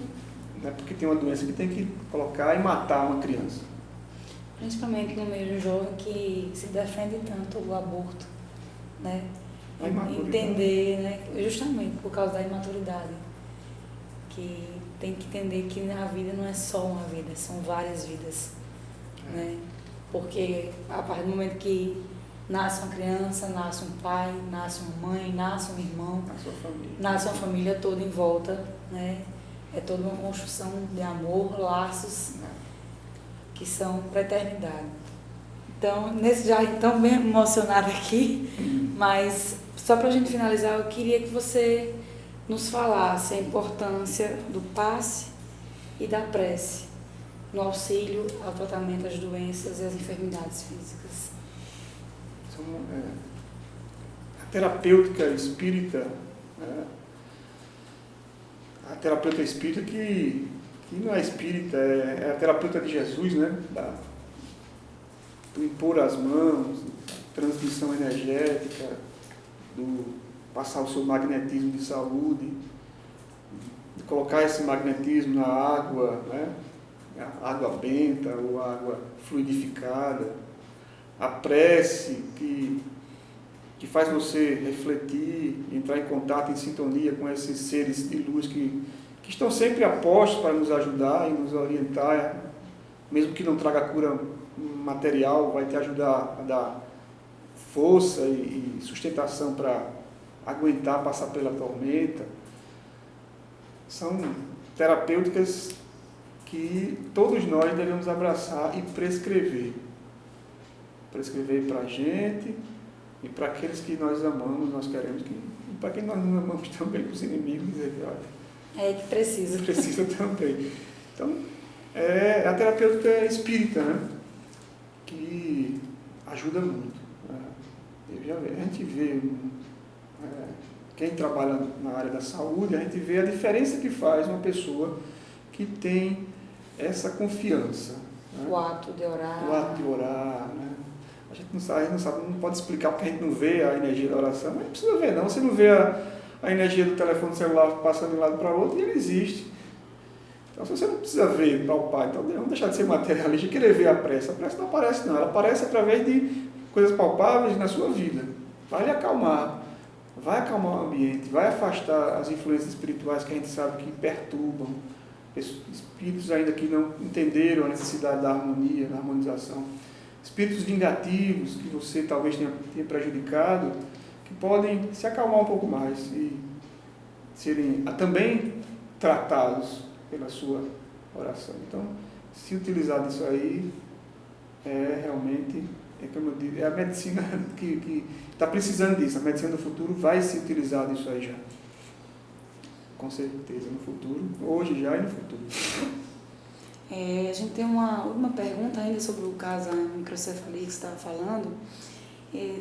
né, porque tem uma doença que tem que colocar e matar uma criança. Principalmente no meio jovem que se defende tanto o aborto, né? Entender, né? Justamente por causa da imaturidade, que tem que entender que a vida não é só uma vida, são várias vidas, né? Porque a partir do momento que nasce uma criança, nasce um pai, nasce uma mãe, nasce um irmão, nasce uma família toda em volta, né? É toda uma construção de amor, laços que são para a eternidade. Então, nesse já tão bem emocionada aqui, mas só para a gente finalizar, eu queria que você nos falasse a importância do passe e da prece no auxílio ao tratamento das doenças e as enfermidades físicas. A terapêutica espírita, a terapeuta espírita que não é espírita, é a terapeuta de Jesus, né? Do impor as mãos, transmissão energética, do passar o seu magnetismo de saúde, de colocar esse magnetismo na água, né? A água benta ou água fluidificada, a prece que faz você refletir, entrar em contato, em sintonia com esses seres de luz que estão sempre a postos para nos ajudar e nos orientar, mesmo que não traga cura material, vai te ajudar a dar força e sustentação para aguentar, passar pela tormenta. São terapêuticas que todos nós devemos abraçar e prescrever. Prescrever para a gente e para aqueles que nós amamos, nós queremos, e para quem nós não amamos também, para os inimigos, dizer que olha, É que precisa. Precisa também. Então, é a terapêutica espírita, né? Que ajuda muito. A gente vê, quem trabalha na área da saúde, a gente vê a diferença que faz uma pessoa que tem essa confiança. Né? O ato de orar. O ato de orar, né? A gente não sabe, não pode explicar porque a gente não vê a energia da oração, mas não precisa ver não, você não vê a energia do telefone celular passando de um lado para o outro e ele existe. Então, se você não precisa ver, palpar, então vamos deixar de ser materialista e querer ver a prece não aparece não, ela aparece através de coisas palpáveis na sua vida. Vai lhe acalmar, vai acalmar o ambiente, vai afastar as influências espirituais que a gente sabe que perturbam, espíritos ainda que não entenderam a necessidade da harmonia, da harmonização, espíritos vingativos que você talvez tenha prejudicado, que podem se acalmar um pouco mais e serem também tratados pela sua oração. Então, se utilizar disso aí, realmente, como eu digo, é a medicina que está precisando disso. A medicina do futuro vai se utilizar disso aí já. Com certeza, no futuro, hoje já e no futuro. A gente tem uma última pergunta ainda sobre o caso da microcefalia que você estava falando.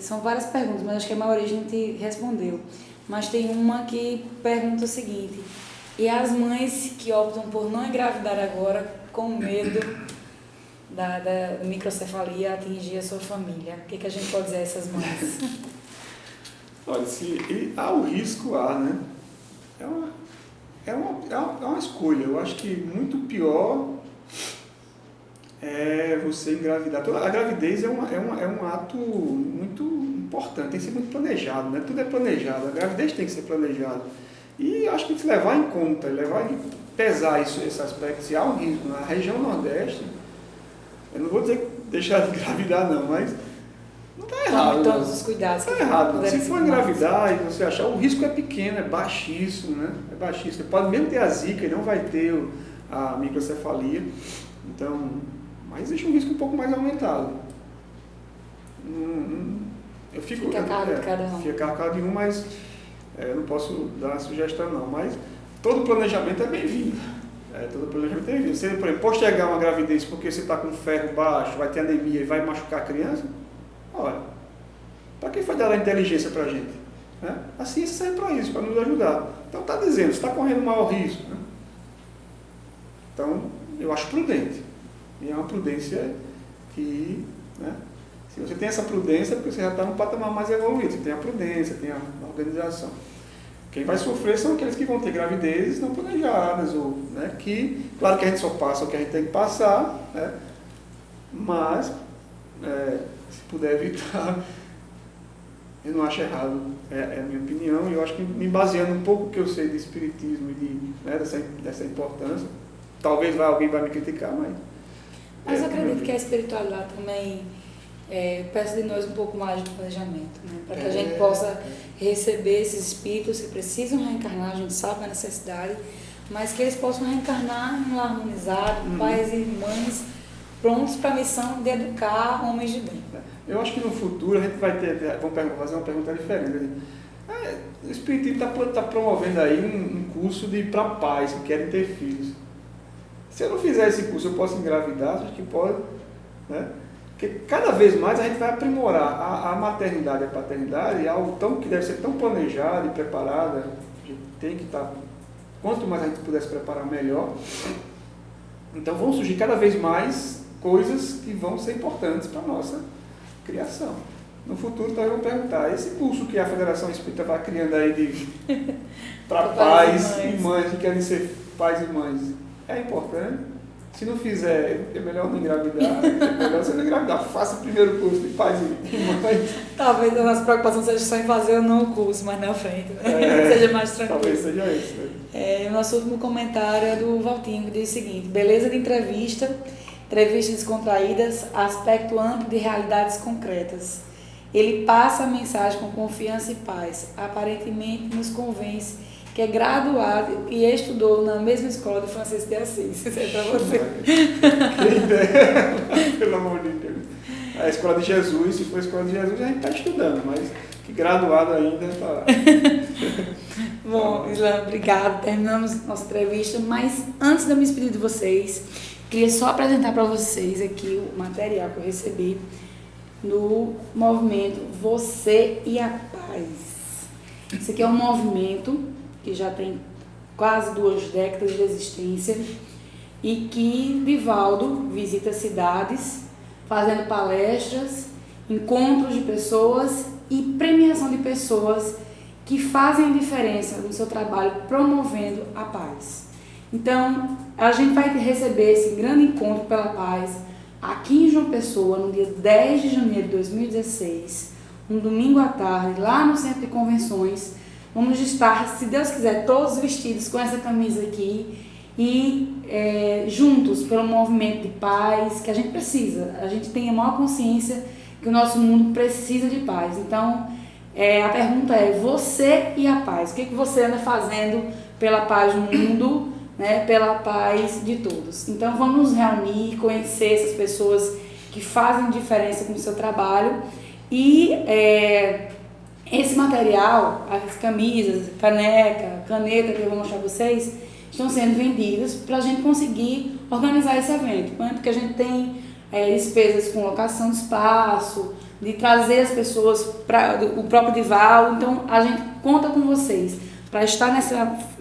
São várias perguntas, mas acho que a maioria a gente respondeu. Mas tem uma que pergunta o seguinte: e as mães que optam por não engravidar agora com medo da microcefalia atingir a sua família, o que a gente pode dizer a essas mães? Olha, há o risco, né? É uma escolha. Eu acho que muito pior é você engravidar. A gravidez é um ato muito importante, tem que ser muito planejado, né? Tudo é planejado, a gravidez tem que ser planejada. E acho que tem que levar em conta, pesar esse aspecto, se há um risco. Na região Nordeste, eu não vou dizer deixar de engravidar não, mas não está errado. Todos os cuidados. Não está errado. Se for engravidar e você achar, o risco é pequeno, é baixíssimo, né? É baixíssimo. Você pode mesmo ter a zika e não vai ter a microcefalia. Então, mas existe um risco um pouco mais aumentado. Fica a cargo de cada um. Fica a cargo de um, mas eu não posso dar sugestão não. Mas todo planejamento é bem-vindo. Todo planejamento é bem-vindo. Você, por exemplo, postergar uma gravidez porque você está com ferro baixo, vai ter anemia e vai machucar a criança, olha, para quem foi dar a inteligência para a gente? Né? A ciência serve para isso, para nos ajudar. Então está dizendo, você está correndo maior risco. Né? Então, eu acho prudente. E é uma prudência que, né, se você tem essa prudência, é porque você já está num patamar mais evoluído. Você tem a prudência, tem a organização. Quem vai sofrer são aqueles que vão ter gravidezes não planejadas, ou, né, que, claro que a gente só passa o que a gente tem que passar, né, mas, se puder evitar, eu não acho errado, é a minha opinião, e eu acho que me baseando um pouco no que eu sei de espiritismo e dessa importância, talvez alguém vai me criticar, mas eu acredito que a espiritualidade também peça de nós um pouco mais de planejamento, né? Para que a gente possa receber esses espíritos que precisam reencarnar, a gente sabe da necessidade, mas que eles possam reencarnar em um lar harmonizado, pais e mães prontos para a missão de educar homens de bem. Eu acho que no futuro a gente vai vamos fazer uma pergunta diferente. O Espiritismo está promovendo aí um curso para pais que querem ter filhos. Se eu não fizer esse curso, eu posso engravidar? Acho que pode, né? Porque cada vez mais a gente vai aprimorar a maternidade e a paternidade, algo que deve ser tão planejado e preparado. A gente tem que estar, quanto mais a gente puder se preparar, melhor. Então vão surgir cada vez mais coisas que vão ser importantes para a nossa criação. No futuro, então, eu vou perguntar, esse curso que a Federação Espírita vai criando aí para pais e mães que querem ser pais e mães, é importante? Se não fizer, é melhor não engravidar, é melhor você não engravidar. Faça o primeiro curso de pais e mães. Talvez a nossa preocupação seja só em fazer ou não o curso mais na frente, né? Seja mais tranquilo. Talvez seja isso. Né? O nosso último comentário é do Valtinho, que diz o seguinte: beleza de entrevistas descontraídas, aspecto amplo de realidades concretas. Ele passa a mensagem com confiança e paz. Aparentemente nos convence que é graduado e estudou na mesma escola de Francisco de Assis. Isso é para você. Que ideia! Pelo amor de Deus. A escola de Jesus, se for a escola de Jesus, a gente está estudando, mas que graduado ainda está. Bom, Islã, obrigado. Terminamos nossa entrevista, mas antes de eu me despedir de vocês, queria só apresentar para vocês aqui o material que eu recebi no movimento Você e a Paz. Esse aqui é um movimento que já tem quase 2 décadas de existência e que Divaldo visita cidades, fazendo palestras, encontros de pessoas e premiação de pessoas que fazem a diferença no seu trabalho promovendo a paz. Então, a gente vai receber esse grande encontro pela paz aqui em João Pessoa, no dia 10 de janeiro de 2016, um domingo à tarde, lá no Centro de Convenções. Vamos estar, se Deus quiser, todos vestidos com essa camisa aqui e juntos pelo movimento de paz que a gente precisa. A gente tem a maior consciência que o nosso mundo precisa de paz. Então, a pergunta é, você e a paz, o que você anda fazendo pela paz do mundo, né, pela paz de todos? Então, vamos nos reunir, conhecer essas pessoas que fazem diferença com o seu trabalho e esse material, as camisas, caneta que eu vou mostrar para vocês, estão sendo vendidos para a gente conseguir organizar esse evento, né? Porque a gente tem despesas com locação de espaço, de trazer as pessoas para o próprio Divaldo. Então a gente conta com vocês para estar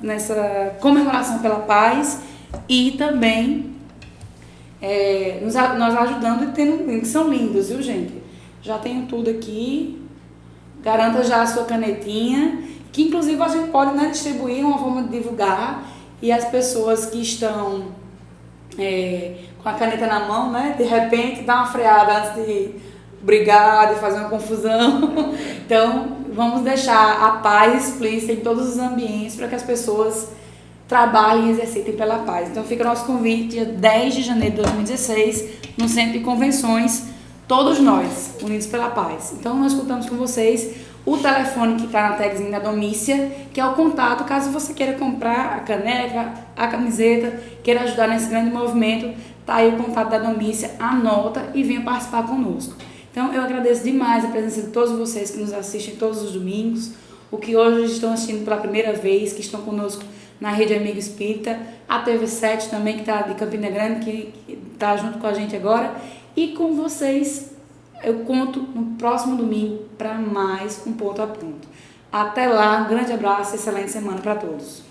nessa comemoração pela paz e também nos ajudando e tendo, que são lindos, viu, gente? Já tenho tudo aqui. Garanta já a sua canetinha, que inclusive a gente pode, né, distribuir, uma forma de divulgar, e as pessoas que estão com a caneta na mão, né, de repente dá uma freada antes de brigar, de fazer uma confusão. Então, vamos deixar a paz explícita em todos os ambientes para que as pessoas trabalhem e exercitem pela paz. Então, fica o nosso convite, dia 10 de janeiro de 2016, no Centro de Convenções, todos nós, unidos pela paz. Então, nós contamos com vocês o telefone que está na tagzinha da Domícia, que é o contato, caso você queira comprar a caneca, a camiseta, queira ajudar nesse grande movimento, tá aí o contato da Domícia, anota e venha participar conosco. Então, eu agradeço demais a presença de todos vocês que nos assistem todos os domingos, o que hoje estão assistindo pela primeira vez, que estão conosco na Rede Amigo Espírita, a TV7 também, que está de Campina Grande, que está junto com a gente agora, e com vocês eu conto no próximo domingo para mais um ponto a ponto. Até lá, um grande abraço e excelente semana para todos.